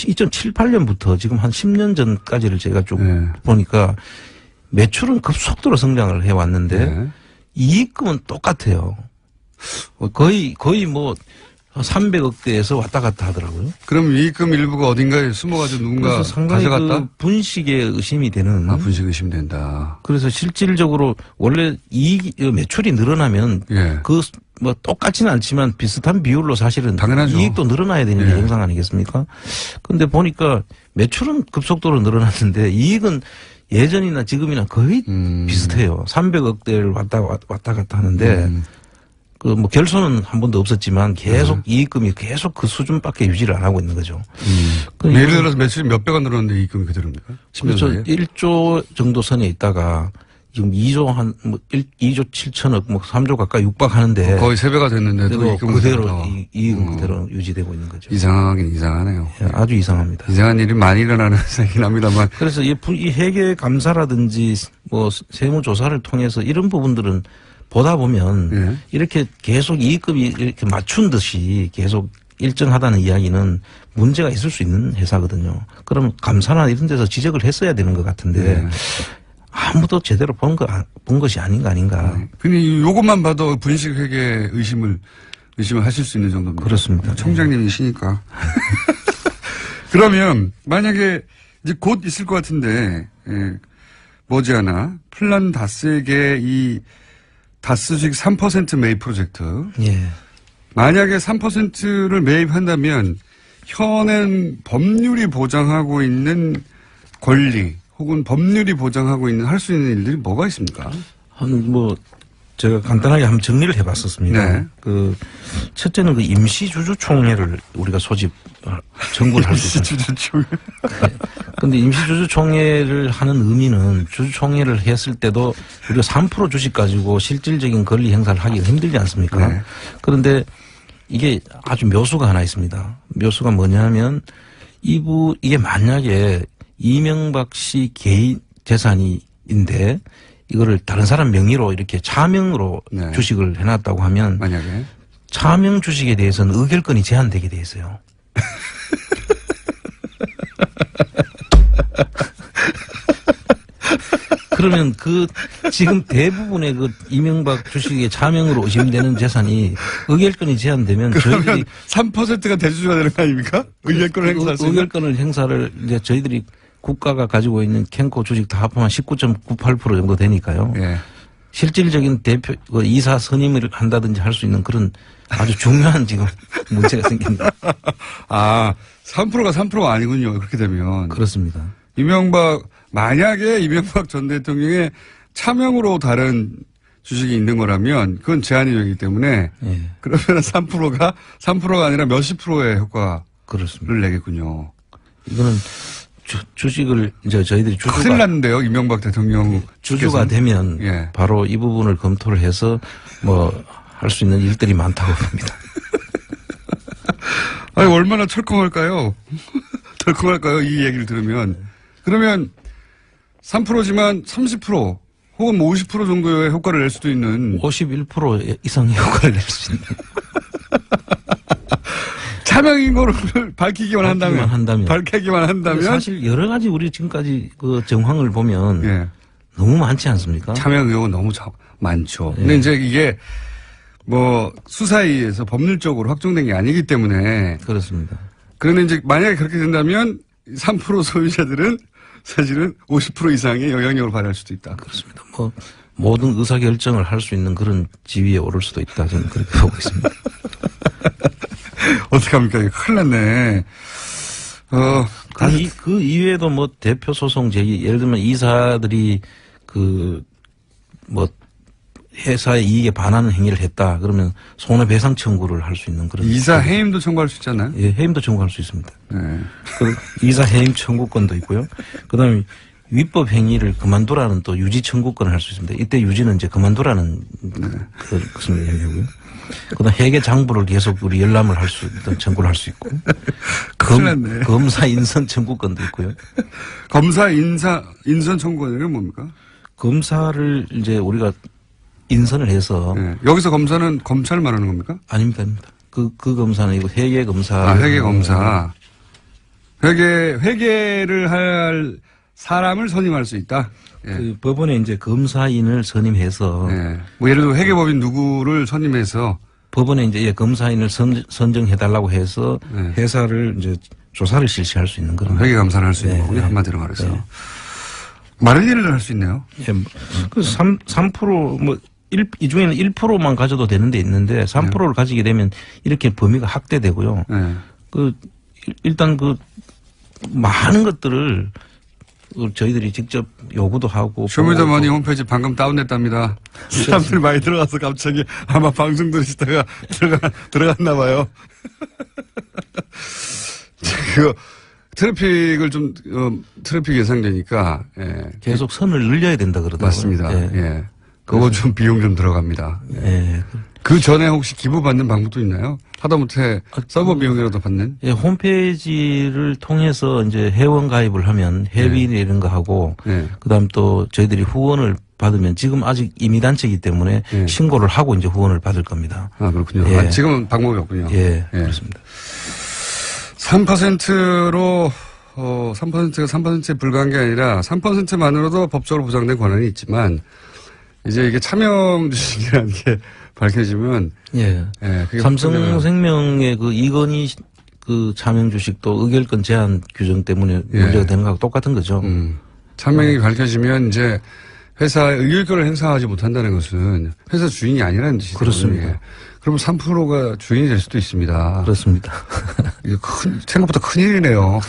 Speaker 4: 2007, 8년부터 지금 한 10년 전까지를 제가 쭉
Speaker 1: 네.
Speaker 4: 보니까 매출은 급속도로 성장을 해 왔는데
Speaker 1: 네.
Speaker 4: 이익금은 똑같아요. 거의 뭐 300억대에서 왔다 갔다 하더라고요.
Speaker 1: 그럼 이익금 일부가 어딘가에 숨어가지고 누군가
Speaker 4: 그래서 상당히
Speaker 1: 가져갔다?
Speaker 4: 그 분식에 의심이 되는.
Speaker 1: 분식 의심된다.
Speaker 4: 그래서 실질적으로 원래 매출이 늘어나면
Speaker 1: 예.
Speaker 4: 뭐 똑같지는 않지만 비슷한 비율로 사실은
Speaker 1: 당연하죠.
Speaker 4: 이익도 늘어나야 되는 게
Speaker 1: 예.
Speaker 4: 정상 아니겠습니까? 근데 보니까 매출은 급속도로 늘어났는데 이익은 예전이나 지금이나 거의 비슷해요. 300억대를 왔다 갔다 하는데 그 뭐 결손은 한 번도 없었지만 계속 이익금이 계속 그 수준밖에 유지를 안 하고 있는 거죠.
Speaker 1: 예를 들어서 매출이 몇백원 늘었는데 이익금이 그대로입니까? 10년
Speaker 4: 그렇죠.
Speaker 1: 사이에?
Speaker 4: 1조 정도 선에 있다가 지금 2조 2조 7천억 뭐 3조 가까이 육박하는데
Speaker 1: 거의 3배가 됐는데도 이익금
Speaker 4: 그대로 이익은 그대로 유지되고 있는 거죠.
Speaker 1: 이상하긴 이상하네요.
Speaker 4: 예, 아주 이상합니다.
Speaker 1: 이상한 일이 많이 일어나는 세긴 합니다만.
Speaker 4: 그래서 이 회계 감사라든지 뭐 세무 조사를 통해서 이런 부분들은 보다 보면
Speaker 1: 예.
Speaker 4: 이렇게 계속 이익금이 이렇게 맞춘 듯이 계속 일정하다는 이야기는 문제가 있을 수 있는 회사거든요. 그럼 감사나 이런 데서 지적을 했어야 되는 것 같은데
Speaker 1: 예.
Speaker 4: 아무도 제대로 본 것이 아닌가.
Speaker 1: 근데 요것만 봐도 분식회계 의심을 하실 수 있는 정도입니다.
Speaker 4: 그렇습니다.
Speaker 1: 총장님이시니까. 그러면 만약에 이제 곧 있을 것 같은데 머지않아 플란다스에게 이 다스 주식 3% 매입 프로젝트.
Speaker 4: 예.
Speaker 1: 만약에 3%를 매입한다면 현행 법률이 보장하고 있는 권리 혹은 법률이 보장하고 있는 할 수 있는 일들이 뭐가 있습니까?
Speaker 4: 제가 간단하게 한번 정리를 해봤었습니다.
Speaker 1: 네.
Speaker 4: 첫째는 그 임시주주총회를 우리가 정부를 할 수 있어요.
Speaker 1: 임시주주총회.
Speaker 4: 근데 임시주주총회를 하는 의미는 주주총회를 했을 때도 우리가 3% 주식 가지고 실질적인 권리 행사를 하기가 힘들지 않습니까?
Speaker 1: 네.
Speaker 4: 그런데 이게 아주 묘수가 하나 있습니다. 묘수가 뭐냐면 이게 만약에 이명박 씨 개인 재산인데 이거를 다른 사람 명의로 이렇게 차명으로
Speaker 1: 네.
Speaker 4: 주식을 해놨다고 하면
Speaker 1: 만약에
Speaker 4: 차명 주식에 대해서는 의결권이 제한되게 돼 있어요. 그러면 지금 대부분의 이명박 주식의 차명으로 의심되는 재산이 의결권이 제한되면
Speaker 1: 그러면 3%가 대주주가 되는 거 아닙니까? 의결권을 행사할 수 있는.
Speaker 4: 의결권을 행사를 이제 저희들이 국가가 가지고 있는 캔코 주식 다 합하면 19.98% 정도 되니까요.
Speaker 1: 예.
Speaker 4: 실질적인 이사 선임을 한다든지 할 수 있는 그런 아주 중요한 지금 문제가 생깁니다.
Speaker 1: 3%가 3%가 아니군요. 그렇게 되면.
Speaker 4: 그렇습니다.
Speaker 1: 만약에 이명박 전 대통령의 차명으로 다른 주식이 있는 거라면 그건 제한이 되기 때문에
Speaker 4: 예.
Speaker 1: 그러면 3%가 아니라 몇십 프로의 효과를
Speaker 4: 그렇습니다.
Speaker 1: 내겠군요.
Speaker 4: 이거는 주식을 이제 저희들이
Speaker 1: 큰일 났는데요. 이명박 대통령
Speaker 4: 주주가 되면
Speaker 1: 예.
Speaker 4: 바로 이 부분을 검토를 해서 뭐 할 수 있는 일들이 많다고 봅니다.
Speaker 1: 아니, 얼마나 철컹할까요? 덜컹할까요? 이 얘기를 들으면. 그러면 3%지만 30% 혹은 뭐 50% 정도의 효과를 낼 수도 있는
Speaker 4: 51% 이상의 효과를 낼 수 있는.
Speaker 1: 차명인 거를 밝히기만 한다면. 밝히기만 한다면.
Speaker 4: 사실 여러 가지 우리 지금까지 그 정황을 보면
Speaker 1: 예.
Speaker 4: 너무 많지 않습니까?
Speaker 1: 차명 의혹은 너무 많죠.
Speaker 4: 예.
Speaker 1: 근데 이제 이게 뭐 수사에 의해서 법률적으로 확정된 게 아니기 때문에.
Speaker 4: 그렇습니다.
Speaker 1: 그런데 이제 만약에 그렇게 된다면 3% 소유자들은 사실은 50% 이상의 영향력을 발휘할 수도 있다.
Speaker 4: 그렇습니다. 뭐 모든 의사 결정을 할 수 있는 그런 지위에 오를 수도 있다. 저는 그렇게 보고 있습니다.
Speaker 1: 어떡합니까? 이거 큰일 났네.
Speaker 4: 그 이외에도 뭐 대표 소송 제기, 예를 들면 이사들이 그 뭐 회사의 이익에 반하는 행위를 했다. 그러면 손해배상 청구를 할 수 있는 그런.
Speaker 1: 이사 해임도 청구할 수 있잖아요.
Speaker 4: 예, 해임도 청구할 수 있습니다.
Speaker 1: 네.
Speaker 4: 그 이사 해임 청구권도 있고요. 그다음에 위법 행위를 그만두라는 또 유지 청구권을 할 수 있습니다. 이때 유지는 이제 그만두라는 그것을 얘기하고요. 그다음 회계 장부를 계속 우리 열람을 할 수 있던 청구를 할 수 있고. 검사 인선 청구권도 있고요.
Speaker 1: 검사 인선 청구권은 뭡니까?
Speaker 4: 검사를 이제 우리가 인선을 해서.
Speaker 1: 네. 여기서 검사는 검찰을 말하는 겁니까?
Speaker 4: 아닙니다. 그 검사는 이거 회계 검사.
Speaker 1: 아, 회계 검사. 회계를 할 사람을 선임할 수 있다. 예.
Speaker 4: 그 법원에 이제 검사인을 선임해서.
Speaker 1: 예. 뭐 예를 들어 회계법인 누구를 선임해서
Speaker 4: 법원에 이제 검사인을 선정해달라고 해서
Speaker 1: 네.
Speaker 4: 회사를 이제 조사를 실시할 수 있는 그런.
Speaker 1: 회계 감사를 할 수 있는
Speaker 4: 네,
Speaker 1: 거군요.
Speaker 4: 네.
Speaker 1: 한마디로 말해서.
Speaker 4: 네.
Speaker 1: 마르기를 할 수 있네요.
Speaker 4: 예, 그 3% 뭐, 이 중에는 1%만 가져도 되는 데 있는데 3%를 가지게 되면 이렇게 범위가 확대되고요.
Speaker 1: 네.
Speaker 4: 일단 많은 것들을 저희들이 직접 요구도 하고.
Speaker 1: 쇼미더머니 홈페이지 방금 다운됐답니다. 사람들이 많이 들어가서 갑자기 아마 방송 들으시다가 들어갔나 봐요. 트래픽을 트래픽 예상되니까, 예.
Speaker 4: 계속 선을 늘려야 된다 그러더라고요.
Speaker 1: 맞습니다.
Speaker 4: 예.
Speaker 1: 예. 그거 좀 비용 좀 들어갑니다.
Speaker 4: 예.
Speaker 1: 그 전에 혹시 기부받는 방법도 있나요? 하다못해 서버 비용이라도 받는?
Speaker 4: 예, 홈페이지를 통해서 이제 회원 가입을 하면 회비 이런 거 하고,
Speaker 1: 네.
Speaker 4: 그다음 또 저희들이 후원을 받으면 지금 아직 임의단체이기 때문에
Speaker 1: 네.
Speaker 4: 신고를 하고 이제 후원을 받을 겁니다.
Speaker 1: 아, 그렇군요.
Speaker 4: 예.
Speaker 1: 아, 지금은 방법이 없군요.
Speaker 4: 예, 그렇습니다.
Speaker 1: 3%로, 3%가 3%에 불과한 게 아니라 3%만으로도 법적으로 보장된 권한이 있지만 이제 이게 차명 주식이라는 게 밝혀지면
Speaker 4: 예.
Speaker 1: 그게
Speaker 4: 삼성생명의 그 이건희 그 차명 주식도 의결권 제한 규정 때문에 문제가 되는 거하고 똑같은 거죠.
Speaker 1: 차명이 밝혀지면 이제 회사의 의결권을 행사하지 못한다는 것은 회사 주인이 아니라는 뜻이죠.
Speaker 4: 그렇습니다.
Speaker 1: 그럼 3%가 주인이 될 수도 있습니다.
Speaker 4: 그렇습니다.
Speaker 1: 이거 생각보다 큰일이네요.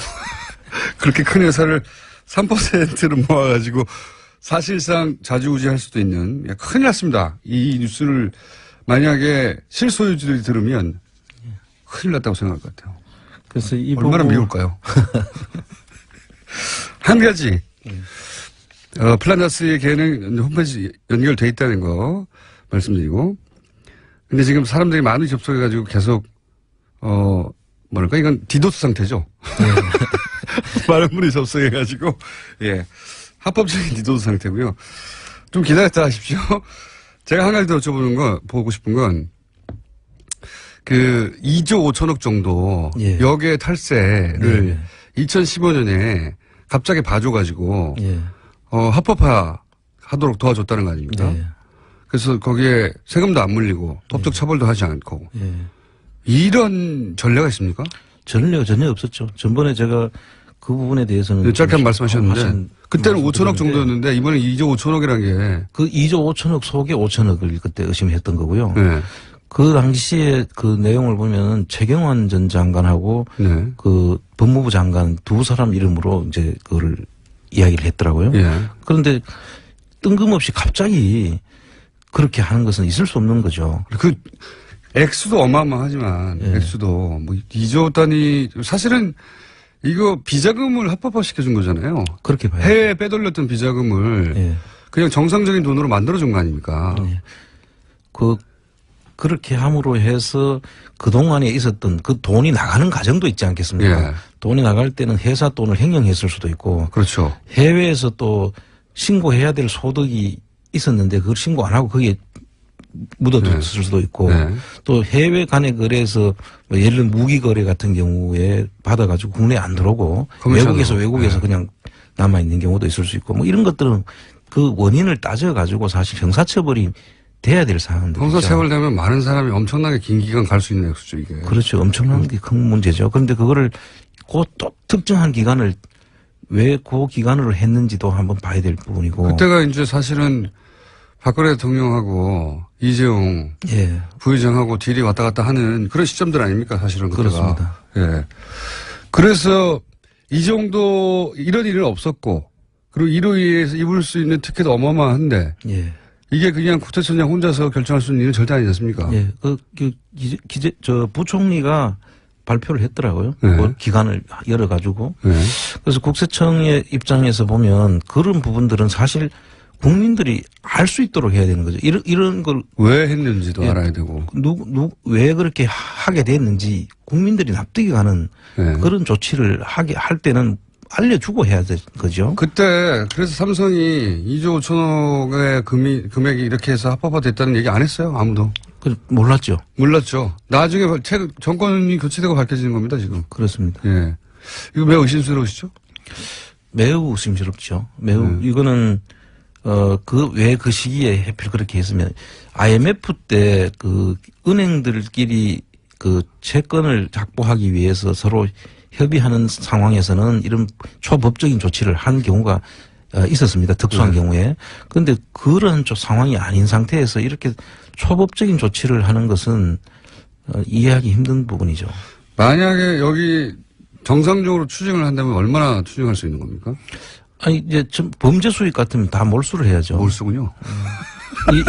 Speaker 1: 그렇게 큰 회사를 3%를 모아가지고 사실상 좌지우지할 수도 있는 큰일 났습니다. 이 뉴스를 만약에 실소유주들이 들으면 큰일 났다고 생각할 것 같아요.
Speaker 4: 그래서 이
Speaker 1: 얼마나
Speaker 4: 부분
Speaker 1: 미울까요? 한 가지 플란다스의 개는 홈페이지 연결돼 있다는 거 말씀드리고 근데 지금 사람들이 많이 접속해가지고 계속 뭐랄까 이건 디도스 상태죠. 많은 분이 접속해가지고 예 합법적인 디도스 상태고요. 좀 기다렸다 하십시오. 제가 한 가지 더 보고 싶은 건 그 2조 5천억 정도
Speaker 4: 예.
Speaker 1: 역의 탈세를 2015년에 갑자기 봐줘가지고
Speaker 4: 예.
Speaker 1: 합법화하도록 도와줬다는 거 아닙니까?
Speaker 4: 예.
Speaker 1: 그래서 거기에 세금도 안 물리고 법적 처벌도 하지 않고
Speaker 4: 예.
Speaker 1: 이런 전례가 있습니까?
Speaker 4: 전례가 전혀 없었죠. 전번에 제가 그 부분에 대해서는
Speaker 1: 짧게 한 말씀하셨는데 그때는 5천억
Speaker 4: 들었는데
Speaker 1: 정도였는데 이번에 2조 5천억이라는 게
Speaker 4: 그 2조 5천억 속에 5천억을 그때 의심했던 거고요.
Speaker 1: 네.
Speaker 4: 그 당시에 그 내용을 보면 최경환 전 장관하고
Speaker 1: 네.
Speaker 4: 그 법무부 장관 두 사람 이름으로 이제 그거를 이야기를 했더라고요.
Speaker 1: 예.
Speaker 4: 그런데 뜬금없이 갑자기 그렇게 하는 것은 있을 수 없는 거죠.
Speaker 1: 그 액수도 어마어마하지만
Speaker 4: 예.
Speaker 1: 액수도 뭐 2조 단위 사실은 이거 비자금을 합법화시켜준 거잖아요.
Speaker 4: 그렇게 봐요.
Speaker 1: 해외에 빼돌렸던 비자금을
Speaker 4: 예.
Speaker 1: 그냥 정상적인 돈으로 만들어준 거 아닙니까?
Speaker 4: 예. 그렇게 함으로 해서 그동안에 있었던 그 돈이 나가는 과정도 있지 않겠습니까?
Speaker 1: 예.
Speaker 4: 돈이 나갈 때는 회사 돈을 횡령했을 수도 있고
Speaker 1: 그렇죠.
Speaker 4: 해외에서 또 신고해야 될 소득이 있었는데 그걸 신고 안 하고 거기에 묻어뒀을 수도 있고
Speaker 1: 네.
Speaker 4: 또 해외 간의 거래에서 뭐 예를 들면 무기 거래 같은 경우에 받아가지고 국내에 안 들어오고
Speaker 1: 커미션으로.
Speaker 4: 외국에서
Speaker 1: 네.
Speaker 4: 그냥 남아 있는 경우도 있을 수 있고 뭐 이런 것들은 그 원인을 따져가지고 사실 형사처벌이 돼야 될 사안들이죠.
Speaker 1: 형사처벌되면 많은 사람이 엄청나게 긴 기간 갈 수 있는 액수죠 이게.
Speaker 4: 그렇죠. 엄청난 게 큰 문제죠. 그런데 그거를 그 또 특정한 기간을 왜 그 기간으로 했는지도 한번 봐야 될 부분이고.
Speaker 1: 그때가 이제 사실은 박근혜 대통령하고 이재용
Speaker 4: 예.
Speaker 1: 부의장하고 딜이 왔다 갔다 하는 그런 시점들 아닙니까 사실은 그때가.
Speaker 4: 그렇습니다.
Speaker 1: 예. 그래서 이 정도 이런 일은 없었고 그리고 이로 인해서 입을 수 있는 특혜도 어마어마한데
Speaker 4: 예.
Speaker 1: 이게 그냥 국세청장 혼자서 결정할 수 있는 일은 절대 아니지 않습니까?
Speaker 4: 예. 부총리가 발표를 했더라고요.
Speaker 1: 네.
Speaker 4: 그 기간을 열어가지고.
Speaker 1: 네.
Speaker 4: 그래서 국세청의 입장에서 보면 그런 부분들은 사실 국민들이 알 수 있도록 해야 되는 거죠. 이런 걸
Speaker 1: 왜 했는지도
Speaker 4: 예.
Speaker 1: 알아야 되고.
Speaker 4: 왜 그렇게 하게 됐는지 국민들이 납득이 가는
Speaker 1: 네.
Speaker 4: 그런 조치를 할 때는 알려주고 해야 되는 거죠.
Speaker 1: 그때 그래서 삼성이 2조 5천억의 금액이 이렇게 해서 합법화됐다는 얘기 안 했어요. 아무도.
Speaker 4: 몰랐죠.
Speaker 1: 몰랐죠. 나중에 정권이 교체되고 밝혀지는 겁니다. 지금.
Speaker 4: 그렇습니다.
Speaker 1: 예. 이거 매우 의심스러우시죠?
Speaker 4: 매우 의심스럽죠. 매우 이거는 왜 그 시기에 하필 그렇게 했으면 IMF 때 그 은행들끼리 그 채권을 확보하기 위해서 서로 협의하는 상황에서는 이런 초법적인 조치를 한 경우가 있었습니다. 특수한 경우에. 그런데 그런 상황이 아닌 상태에서 이렇게 초법적인 조치를 하는 것은 이해하기 힘든 부분이죠.
Speaker 1: 만약에 여기 정상적으로 추징을 한다면 얼마나 추징할 수 있는 겁니까?
Speaker 4: 아니 이제 범죄 수익 같으면 다 몰수를 해야죠.
Speaker 1: 몰수군요.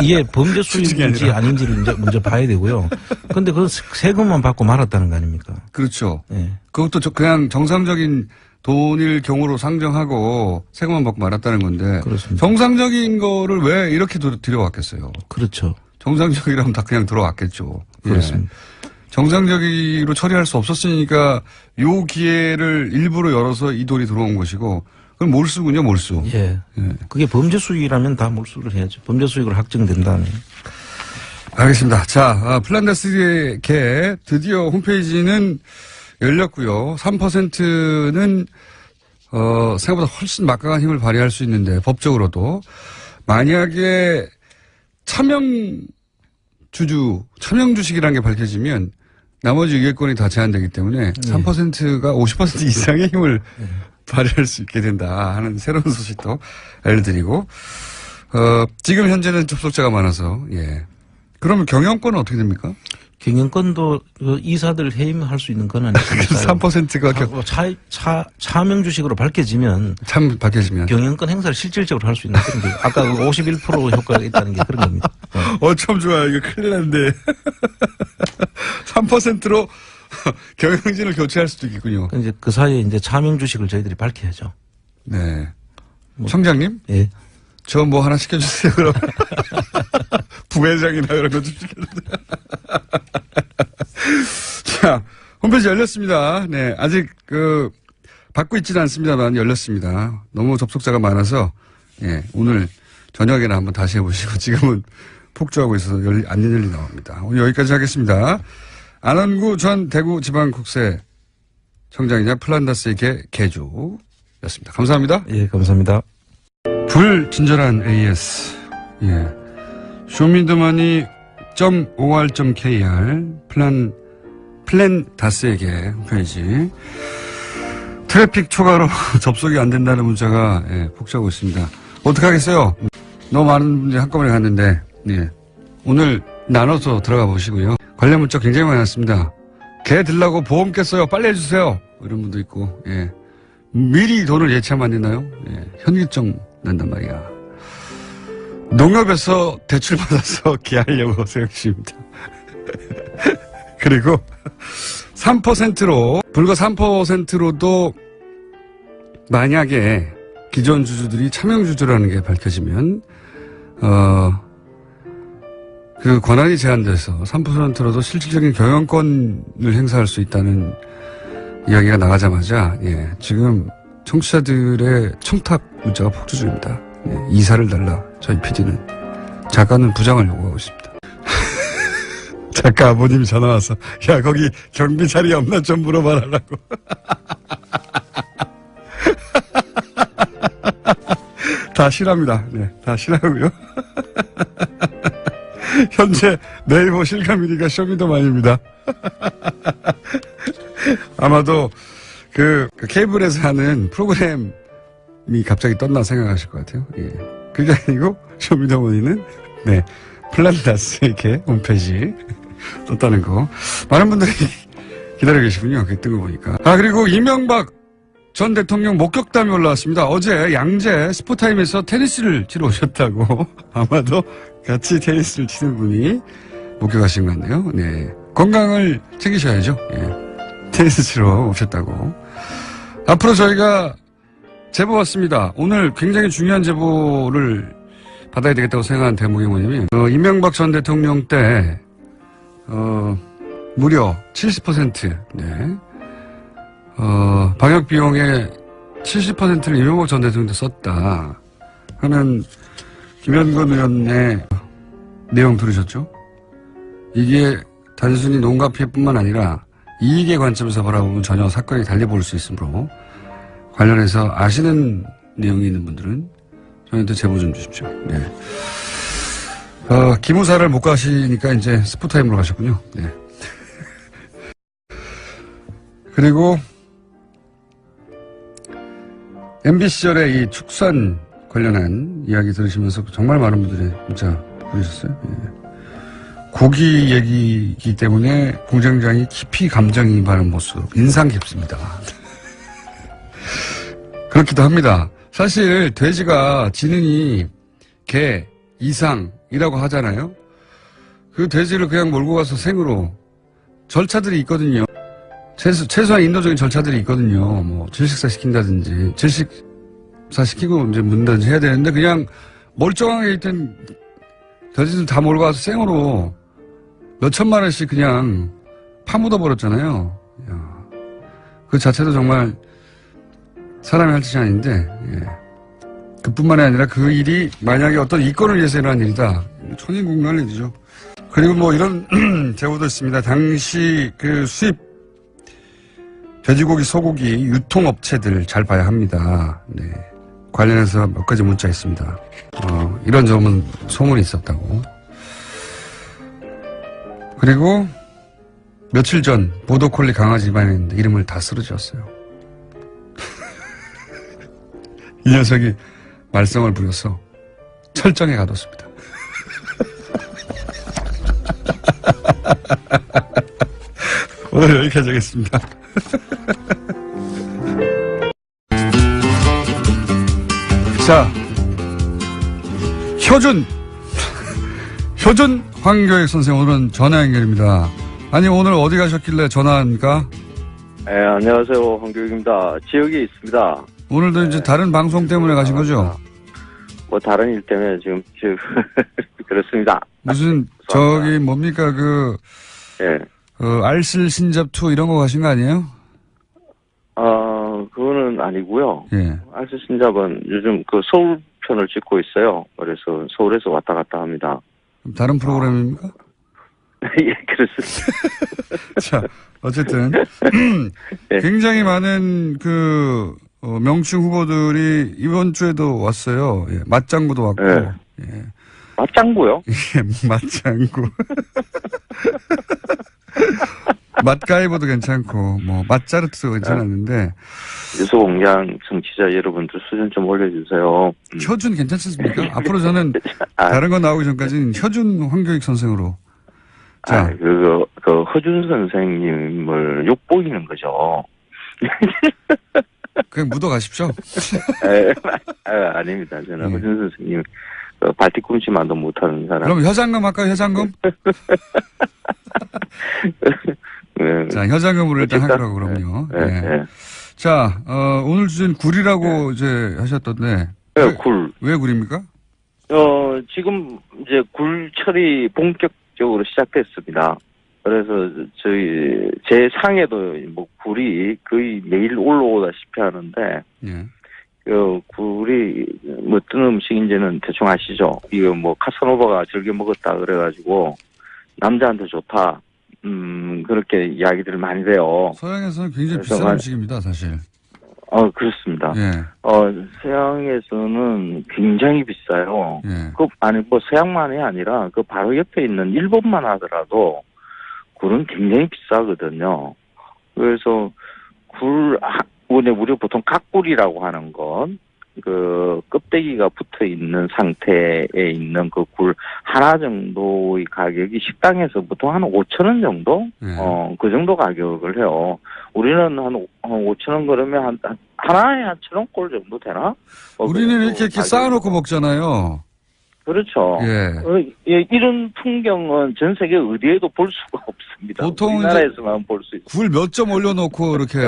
Speaker 4: 이게 범죄 수익인지 아닌지를 이제 먼저 봐야 되고요. 그런데 그 세금만 받고 말았다는 거 아닙니까?
Speaker 1: 그렇죠.
Speaker 4: 예.
Speaker 1: 그것도 그냥 정상적인 돈일 경우로 상정하고 세금만 받고 말았다는 건데.
Speaker 4: 그렇습니다.
Speaker 1: 정상적인 거를 왜 이렇게 들여왔겠어요?
Speaker 4: 그렇죠.
Speaker 1: 정상적이라면 다 그냥 들어왔겠죠.
Speaker 4: 그렇습니다.
Speaker 1: 예. 정상적으로 처리할 수 없었으니까 요 기회를 일부러 열어서 이 돈이 들어온 것이고 그럼 몰수군요, 몰수.
Speaker 4: 예.
Speaker 1: 예.
Speaker 4: 그게 범죄 수익이라면 다 몰수를 해야죠. 범죄 수익으로 확정된다면.
Speaker 1: 알겠습니다. 자, 플란다스의 개 드디어 홈페이지는 열렸고요. 3%는 생각보다 훨씬 막강한 힘을 발휘할 수 있는데 법적으로도 만약에 차명 주식이라는 게 밝혀지면 나머지 의결권이 다 제한되기 때문에 3%가 50% 이상의 힘을 발휘할 수 있게 된다 하는 새로운 소식도 알려드리고 지금 현재는 접속자가 많아서 예. 그러면 경영권은 어떻게 됩니까?
Speaker 4: 경영권도 이사들 해임할 수 있는 건 아니니까.
Speaker 1: 3%가
Speaker 4: 차명 주식으로 밝혀지면
Speaker 1: 참 밝혀지면
Speaker 4: 경영권 행사를 실질적으로 할 수 있는 그런 게 아까 51% 효과가 있다는 게 그런 겁니다.
Speaker 1: 참 좋아요. 이거 큰일 났는데 3%로 경영진을 교체할 수도 있겠군요.
Speaker 4: 이제 그 사이에 이제 차명 주식을 저희들이 밝혀야죠.
Speaker 1: 네. 청장님?
Speaker 4: 예.
Speaker 1: 저 뭐 하나 시켜주세요, 그럼. 부회장이나 이런 거 좀 시켜주세요. 자, 홈페이지 열렸습니다. 네. 아직 받고 있지는 않습니다만 열렸습니다. 너무 접속자가 많아서, 예. 오늘 저녁에는 한번 다시 해보시고, 지금은 폭주하고 있어서 안 열리 나옵니다. 오늘 여기까지 하겠습니다. 안원구 전 대구지방국세청장이자 플란다스의 개주였습니다. 감사합니다.
Speaker 4: 예, 감사합니다.
Speaker 1: 불친절한 AS. 예. 쇼미더머니.or.kr 플랜 다스에게 홈페이지. 트래픽 초과로 접속이 안 된다는 문자가 폭주하고 있습니다. 어떡하겠어요? 너무 많은 분들이 한꺼번에 갔는데, 예. 오늘 나눠서 들어가 보시고요. 관련 문자 굉장히 많이 왔습니다. 개 들라고 보험 깼어요. 빨리 해주세요. 이런 분도 있고, 예. 미리 돈을 예치하면 안 되나요? 예. 현기증 난단 말이야. 농협에서 대출받아서 기하려고 생각 중입니다. 그리고 3%로, 불과 3%로도 만약에 기존 주주들이 차명주주라는 게 밝혀지면, 그 권한이 제한돼서 3%로도 실질적인 경영권을 행사할 수 있다는 이야기가 나가자마자, 예, 지금 청취자들의 청탁 문자가 폭주 중입니다. 예, 이사를 달라, 저희 PD는. 작가는 부장을 요구하고 있습니다. 작가 아버님이 전화 와서, 야, 거기 경비 자리 없나 좀 물어봐달라고. 다 싫어합니다. 네, 다 싫어하고요. 현재 네이버 실감 1위가 쇼미더만입니다. 아마도 그 케이블에서 하는 프로그램이 갑자기 떴나 생각하실 것 같아요. 예. 그게 아니고 쇼미더머니는 네, 플란다스 이렇게 홈페이지 떴다는 거. 많은 분들이 기다리고 계시군요. 그 뜬 거 보니까. 아, 그리고 이명박 전 대통령 목격담이 올라왔습니다. 어제 양재 스포타임에서 테니스를 치러 오셨다고. 아마도 같이 테니스를 치는 분이 목격하신 것 같네요. 네. 건강을 챙기셔야죠. 예. 테니스 치러 오셨다고. 앞으로 저희가 제보 왔습니다. 오늘 굉장히 중요한 제보를 받아야 되겠다고 생각한 대목이 뭐냐면, 이명박 전 대통령 때, 무려 70%, 네. 방역 비용의 70%를 이명박 전 대통령도 썼다 하는 김현건 의원의 내용 들으셨죠? 이게 단순히 농가 피해뿐만 아니라 이익의 관점에서 바라보면 전혀 사건이 달리 보일 수 있으므로 관련해서 아시는 내용이 있는 분들은 저희한테 제보 좀 주십시오. 네. 기무사를 못 가시니까 이제 스포타임으로 가셨군요. 네. 그리고 MB 시절에 이 축산 관련한 이야기 들으시면서 정말 많은 분들이 문자 보내셨어요. 예. 고기 얘기이기 때문에 공장장이 깊이 감정이입하는 모습 인상 깊습니다. 그렇기도 합니다. 사실 돼지가 지능이 개 이상이라고 하잖아요. 그 돼지를 그냥 몰고 가서 생으로 절차들이 있거든요. 최소한 인도적인 절차들이 있거든요. 뭐 질식사 시킨다든지 질식사 시키고 이제 묻는다든지 해야 되는데 그냥 멀쩡하게 있던 돼지들 다 몰고 가서 생으로 몇 천만 원씩 그냥 파묻어 버렸잖아요. 그 자체도 정말 사람이 할 짓이 아닌데, 예. 그뿐만이 아니라 그 일이 만약에 어떤 이권을 위해서 일어난 일이다. 천인국날 일이죠. 그리고 뭐 이런 제보도 있습니다. 당시 그 수입 돼지고기, 소고기 유통업체들 잘 봐야 합니다. 네. 관련해서 몇 가지 문자 있습니다. 이런 점은 소문이 있었다고. 그리고 며칠 전 보더콜리 강아지 입안했는데 이름을 다 쓰러졌어요. 이 녀석이 말썽을 부려서 철저하게 가뒀습니다. 오늘 여기까지 하겠습니다. 자, 효준 황교익 선생 오늘은 전화 연결입니다. 아니 오늘 어디 가셨길래 전화한가?
Speaker 5: 네, 안녕하세요. 황교익입니다. 지역에 있습니다.
Speaker 1: 오늘도 이제 다른 방송 때문에 가신 거죠?
Speaker 5: 뭐 다른 일 때문에 지금 그렇습니다.
Speaker 1: 무슨 저기 뭡니까
Speaker 5: 예.
Speaker 1: 알쓸 신잡2 이런 거 가신 거 아니에요?
Speaker 5: 그거는 아니고요.
Speaker 1: 예.
Speaker 5: 알쓸 신잡은 요즘 그 서울 편을 찍고 있어요. 그래서 서울에서 왔다 갔다 합니다.
Speaker 1: 다른 프로그램입니까?
Speaker 5: 예, 그렇습니다.
Speaker 1: 자, 어쨌든
Speaker 5: 네.
Speaker 1: 굉장히 많은 명칭 후보들이 이번 주에도 왔어요. 예, 맞장구도 왔고.
Speaker 5: 네.
Speaker 1: 예.
Speaker 5: 맞장구요?
Speaker 1: 예, 맞장구. 맛가이버도 괜찮고, 뭐, 맛자르트도 괜찮았는데.
Speaker 5: 뉴스공장 청취자 여러분들 수준 좀 올려주세요.
Speaker 1: 효준 괜찮습니까? 앞으로 저는 다른 거 나오기 전까지는 효준 황교익 선생으로. 자.
Speaker 5: 허준 선생님을 욕보이는 거죠.
Speaker 1: 그냥 묻어 가십시오.
Speaker 5: 아닙니다. 저는 허준 선생님, 발뒤꿈치만도 못하는 사람.
Speaker 1: 그럼 회장금 할까요, 회장금? 자, 현상금으로 일단
Speaker 5: 어쨌든,
Speaker 1: 하기로 그럼요.
Speaker 5: 네,
Speaker 1: 예.
Speaker 5: 네.
Speaker 1: 자, 오늘 주제는 굴이라고 이제 하셨던데.
Speaker 5: 네, 굴.
Speaker 1: 왜 굴입니까?
Speaker 5: 지금 이제 굴철이 본격적으로 시작됐습니다. 그래서 제 상에도 뭐 굴이 거의 매일 올라오다시피 하는데,
Speaker 1: 예.
Speaker 5: 굴이 뭐 어떤 음식인지는 대충 아시죠? 이거 뭐 카사노바가 즐겨 먹었다 그래가지고 남자한테 좋다. 그렇게 이야기들을 많이 돼요.
Speaker 1: 서양에서는 굉장히
Speaker 5: 그래서
Speaker 1: 비싼 음식입니다, 사실.
Speaker 5: 그렇습니다.
Speaker 1: 예.
Speaker 5: 서양에서는 굉장히 비싸요.
Speaker 1: 예.
Speaker 5: 뭐 서양만이 아니라 그 바로 옆에 있는 일본만 하더라도 굴은 굉장히 비싸거든요. 그래서 우리 보통 각굴이라고 하는 건 그 껍데기가 붙어 있는 상태에 있는 그 굴 하나 정도의 가격이 식당에서 보통 한 5,000원 정도?
Speaker 1: 예.
Speaker 5: 그 정도 가격을 해요. 우리는 한 5,000원 그러면 하나에 한 1,000원꼴 정도 되나?
Speaker 1: 우리는 이렇게 쌓아놓고 먹잖아요.
Speaker 5: 그렇죠.
Speaker 1: 예.
Speaker 5: 이런 풍경은 전 세계 어디에도 볼 수가 없습니다.
Speaker 1: 보통
Speaker 5: 우리나라에서만 볼 수 있어요.
Speaker 1: 굴 몇 점 올려놓고 이렇게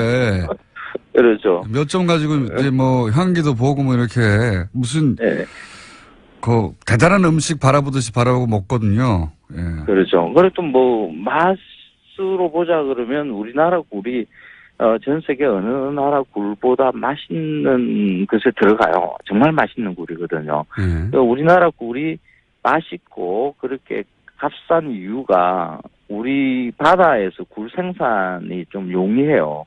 Speaker 5: 그렇죠.
Speaker 1: 몇 점 가지고 이제 뭐 향기도 보고 뭐 이렇게 무슨
Speaker 5: 네.
Speaker 1: 그 대단한 음식 바라보듯이 바라보고 먹거든요. 예.
Speaker 5: 그렇죠. 그래도 뭐 맛으로 보자 그러면 우리나라 굴이 전 세계 어느 나라 굴보다 맛있는 것에 들어가요. 정말 맛있는 굴이거든요.
Speaker 1: 예.
Speaker 5: 우리나라 굴이 맛있고 그렇게 값싼 이유가 우리 바다에서 굴 생산이 좀 용이해요.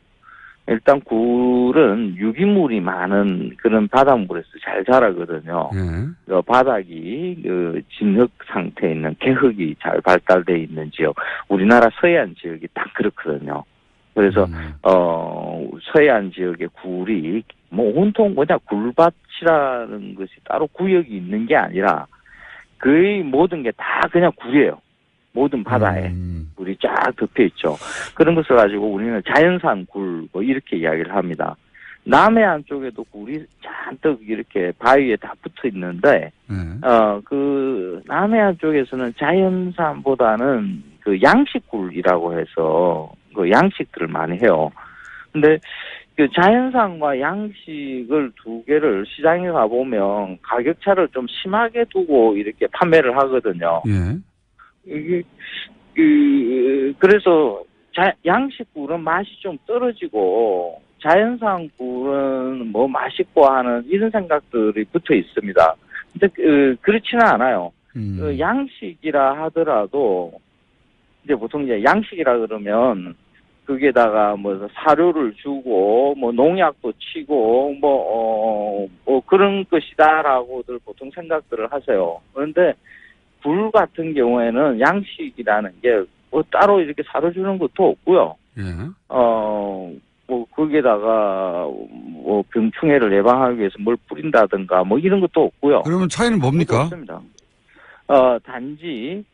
Speaker 5: 일단 굴은 유기물이 많은 그런 바닷물에서 잘 자라거든요.
Speaker 1: 예.
Speaker 5: 바닥이 진흙 상태에 있는 개흙이 잘 발달돼 있는 지역, 우리나라 서해안 지역이 딱 그렇거든요. 그래서 서해안 지역의 굴이 뭐 온통 그냥 굴밭이라는 것이 따로 구역이 있는 게 아니라 거의 모든 게 다 그냥 굴이에요. 모든 바다에 굴이 쫙 덮여 있죠. 그런 것을 가지고 우리는 자연산 굴 뭐 이렇게 이야기를 합니다. 남해안 쪽에도 굴이 잔뜩 이렇게 바위에 다 붙어 있는데
Speaker 1: 예.
Speaker 5: 그 남해안 쪽에서는 자연산보다는 그 양식굴이라고 해서 그 양식들을 많이 해요. 근데 그 자연산과 양식을 두 개를 시장에 가보면 가격 차를 좀 심하게 두고 이렇게 판매를 하거든요.
Speaker 1: 예.
Speaker 5: 이게 그래서 양식굴은 맛이 좀 떨어지고 자연산 굴은 뭐 맛있고 하는 이런 생각들이 붙어 있습니다. 근데 그렇지는 않아요. 양식이라 하더라도 이제 보통 이제 양식이라 그러면 거기에다가 뭐 사료를 주고 뭐 농약도 치고 뭐 그런 것이다라고들 보통 생각들을 하세요. 그런데 굴 같은 경우에는 양식이라는 게 뭐 따로 이렇게 사료 주는 것도 없고요.
Speaker 1: 예.
Speaker 5: 뭐 거기에다가 뭐 병충해를 예방하기 위해서 뭘 뿌린다든가 뭐 이런 것도 없고요.
Speaker 1: 그러면 차이는 뭡니까?
Speaker 5: 없습니다. 단지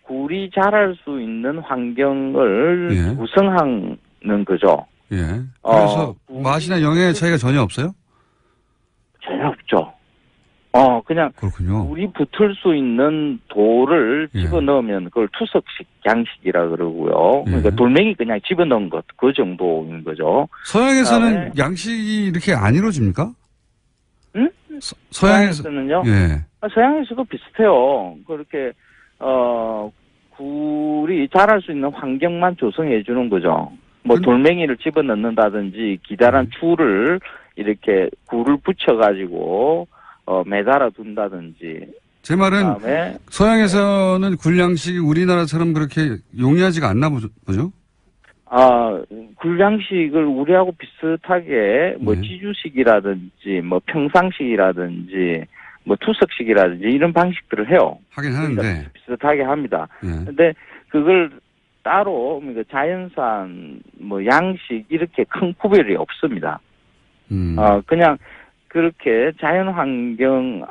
Speaker 5: 굴이 자랄 수 있는 환경을
Speaker 1: 예.
Speaker 5: 구성하는 거죠.
Speaker 1: 예. 그래서 맛이나 영양의 차이가 전혀 없어요?
Speaker 5: 전혀 없죠. 그냥
Speaker 1: 그렇군요.
Speaker 5: 굴이 붙을 수 있는 돌을
Speaker 1: 예.
Speaker 5: 집어넣으면 그걸 투석식 양식이라 그러고요.
Speaker 1: 예.
Speaker 5: 그러니까 돌멩이 그냥 집어넣은 것, 그 정도인 거죠.
Speaker 1: 서양에서는 양식이 이렇게 안 이루어집니까?
Speaker 5: 응?
Speaker 1: 서양에서는요? 예.
Speaker 5: 서양에서도 비슷해요. 그렇게 굴이 자랄 수 있는 환경만 조성해 주는 거죠. 뭐 돌멩이를 집어넣는다든지 기다란 줄을 이렇게 굴을 붙여가지고 매달아 둔다든지.
Speaker 1: 제 말은
Speaker 5: 그다음에
Speaker 1: 서양에서는 굴양식이 우리나라처럼 그렇게 용이하지가 않나 보죠?
Speaker 5: 굴양식을 우리하고 비슷하게 뭐
Speaker 1: 네.
Speaker 5: 지주식이라든지 뭐 평상식이라든지 뭐 투석식이라든지 이런 방식들을 해요.
Speaker 1: 하긴 하는데.
Speaker 5: 비슷하게 합니다.
Speaker 1: 예.
Speaker 5: 근데 그걸 따로 그러니까 자연산 뭐 양식 이렇게 큰 구별이 없습니다. 그냥 그렇게 자연 환경에서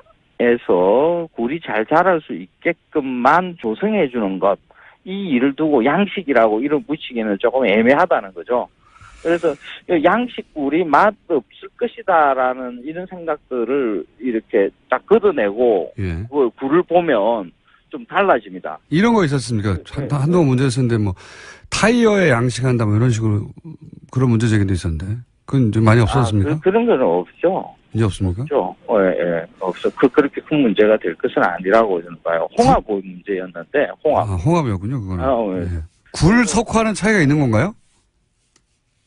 Speaker 5: 굴이 잘 자랄 수 있게끔만 조성해 주는 것, 이 일을 두고 양식이라고 이름 붙이기는 조금 애매하다는 거죠. 그래서 양식 굴이 맛 없을 것이다라는 이런 생각들을 이렇게 딱 걷어내고
Speaker 1: 예.
Speaker 5: 그 굴을 보면 좀 달라집니다.
Speaker 1: 이런 거 있었습니까? 한동안 문제였었는데 뭐 타이어에 양식한다 뭐 이런 식으로 그런 문제 제기도 있었는데 그건 이제 많이 없어졌습니까?
Speaker 5: 그런 건 없죠.
Speaker 1: 이제 없습니까?
Speaker 5: 없죠. 예, 없어. 그렇게 큰 문제가 될 것은 아니라고 저는 봐요. 홍합 문제였는데, 홍합.
Speaker 1: 아, 홍합이었군요, 그거는.
Speaker 5: 예.
Speaker 1: 네. 굴, 석화는 차이가 있는 건가요?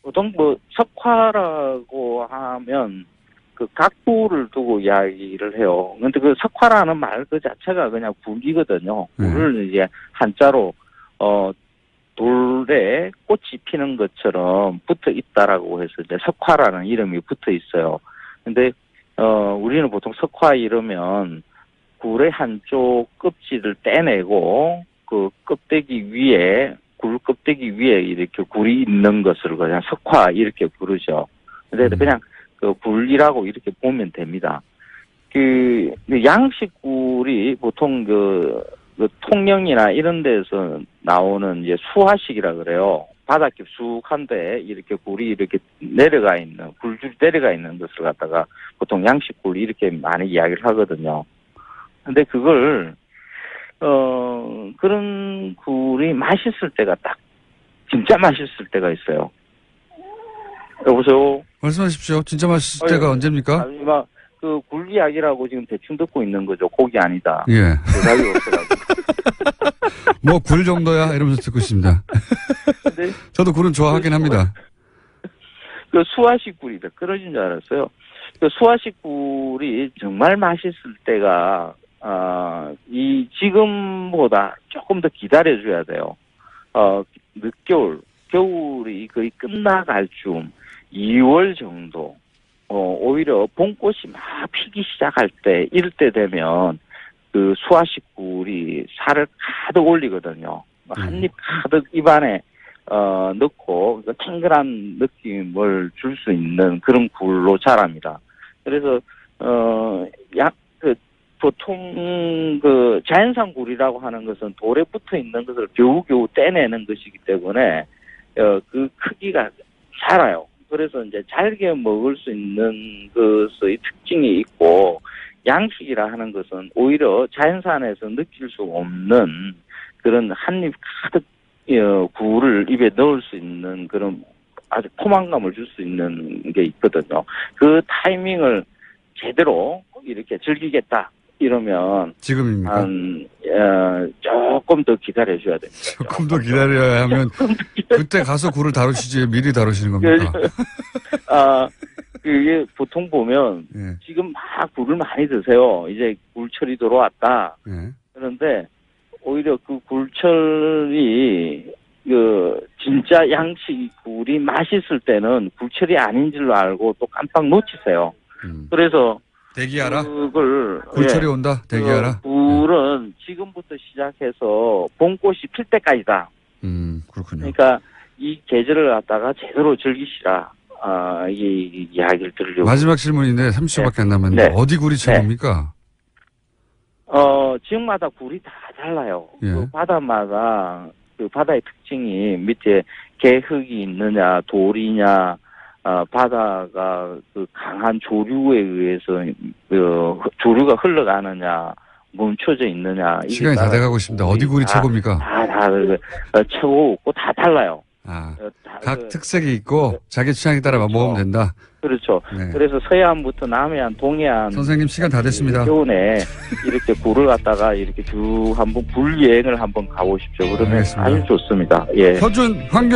Speaker 5: 보통 뭐, 석화라고 하면, 그 각도를 두고 이야기를 해요. 근데 그 석화라는 말 그 자체가 그냥 굴이거든요. 굴을 이제 한자로, 돌에 꽃이 피는 것처럼 붙어 있다라고 해서 이제 석화라는 이름이 붙어 있어요. 근데 우리는 보통 석화 이러면 굴의 한쪽 껍질을 떼내고 그 껍데기 위에 굴 껍데기 위에 이렇게 굴이 있는 것을 그냥 석화 이렇게 부르죠. 근데 그냥 그 굴이라고 이렇게 보면 됩니다. 그 양식굴이 보통 그 통영이나 이런 데서 나오는 이제 수화식이라 그래요. 바다 깊숙한데 이렇게 굴이 이렇게 내려가 있는, 굴줄이 내려가 있는 것을 갖다가 보통 양식굴 이렇게 많이 이야기를 하거든요. 근데 그걸, 그런 굴이 맛있을 때가 딱, 진짜 맛있을 때가 있어요. 여보세요?
Speaker 1: 말씀하십시오. 진짜 맛있을 때가 언제입니까?
Speaker 5: 막, 굴 이야기라고 지금 대충 듣고 있는 거죠. 고기 아니다.
Speaker 1: 예.
Speaker 5: 대답이 없어가지고.
Speaker 1: 뭐 굴 정도야? 이러면서 듣고 있습니다.
Speaker 5: 근데
Speaker 1: 저도 굴은 좋아하긴 합니다.
Speaker 5: 그 수화식 굴이다. 그러신 줄 알았어요. 그 수화식 굴이 정말 맛있을 때가, 이 지금보다 조금 더 기다려줘야 돼요. 늦겨울, 겨울이 거의 끝나갈 즈음, 2월 정도, 오히려 봄꽃이 막 피기 시작할 때, 이럴 때 되면, 그 수화식 굴이 살을 가득 올리거든요. 한 입 가득 입안에 넣고 그 탱글한 느낌을 줄 수 있는 그런 굴로 자랍니다. 그래서 보통 그 자연산 굴이라고 하는 것은 돌에 붙어 있는 것을 겨우겨우 떼내는 것이기 때문에 그 크기가 작아요. 그래서 이제 잘게 먹을 수 있는 것의 특징이 있고, 양식이라 하는 것은 오히려 자연산에서 느낄 수 없는 그런 한입 가득 굴을 입에 넣을 수 있는 그런 아주 포만감을 줄 수 있는 게 있거든요. 그 타이밍을 제대로 이렇게 즐기겠다 이러면
Speaker 1: 지금입니까?
Speaker 5: 조금 더 기다려줘야 됩니다.
Speaker 1: 조금 더 기다려야 하면 그때 가서 굴을 다루시지 미리 다루시는 겁니까?
Speaker 5: 그게 보통 보면
Speaker 1: 예.
Speaker 5: 지금 막 굴을 많이 드세요. 이제 굴철이 들어왔다.
Speaker 1: 예.
Speaker 5: 그런데 오히려 그 굴철이 진짜 양식 굴이 맛있을 때는 굴철이 아닌 줄로 알고 또 깜빡 놓치세요. 그래서
Speaker 1: 대기하라.
Speaker 5: 그걸
Speaker 1: 굴철이 온다. 대기하라.
Speaker 5: 굴은 지금부터 시작해서 봄꽃이 필 때까지다.
Speaker 1: 그렇군요.
Speaker 5: 그러니까 이 계절을 갖다가 제대로 즐기시라. 이 이야기를 들으려고.
Speaker 1: 마지막 질문인데 30초밖에 안 남았는데
Speaker 5: 네.
Speaker 1: 어디 굴이 최고입니까?
Speaker 5: 지역마다 굴이 다 달라요.
Speaker 1: 예.
Speaker 5: 그 바다마다 그 바다의 특징이 밑에 개흙이 있느냐, 돌이냐, 바다가 그 강한 조류에 의해서 조류가 흘러가느냐, 멈춰져 있느냐.
Speaker 1: 시간이 다 돼가고 있습니다. 어디 굴이 최고입니까?
Speaker 5: 최고 없고 다 달라요.
Speaker 1: 각 특색이 있고 자기 취향에 따라 먹으면 된다.
Speaker 5: 그렇죠.
Speaker 1: 네.
Speaker 5: 그래서 서해안부터 남해안, 동해안.
Speaker 1: 선생님 시간 다 됐습니다.
Speaker 5: 겨울에 이렇게 굴을 갖다가 이렇게 쭉 한번 굴 여행을 한번 가보십시오. 그러면
Speaker 1: 알겠습니다.
Speaker 5: 아주 좋습니다. 예.
Speaker 1: 서준 환경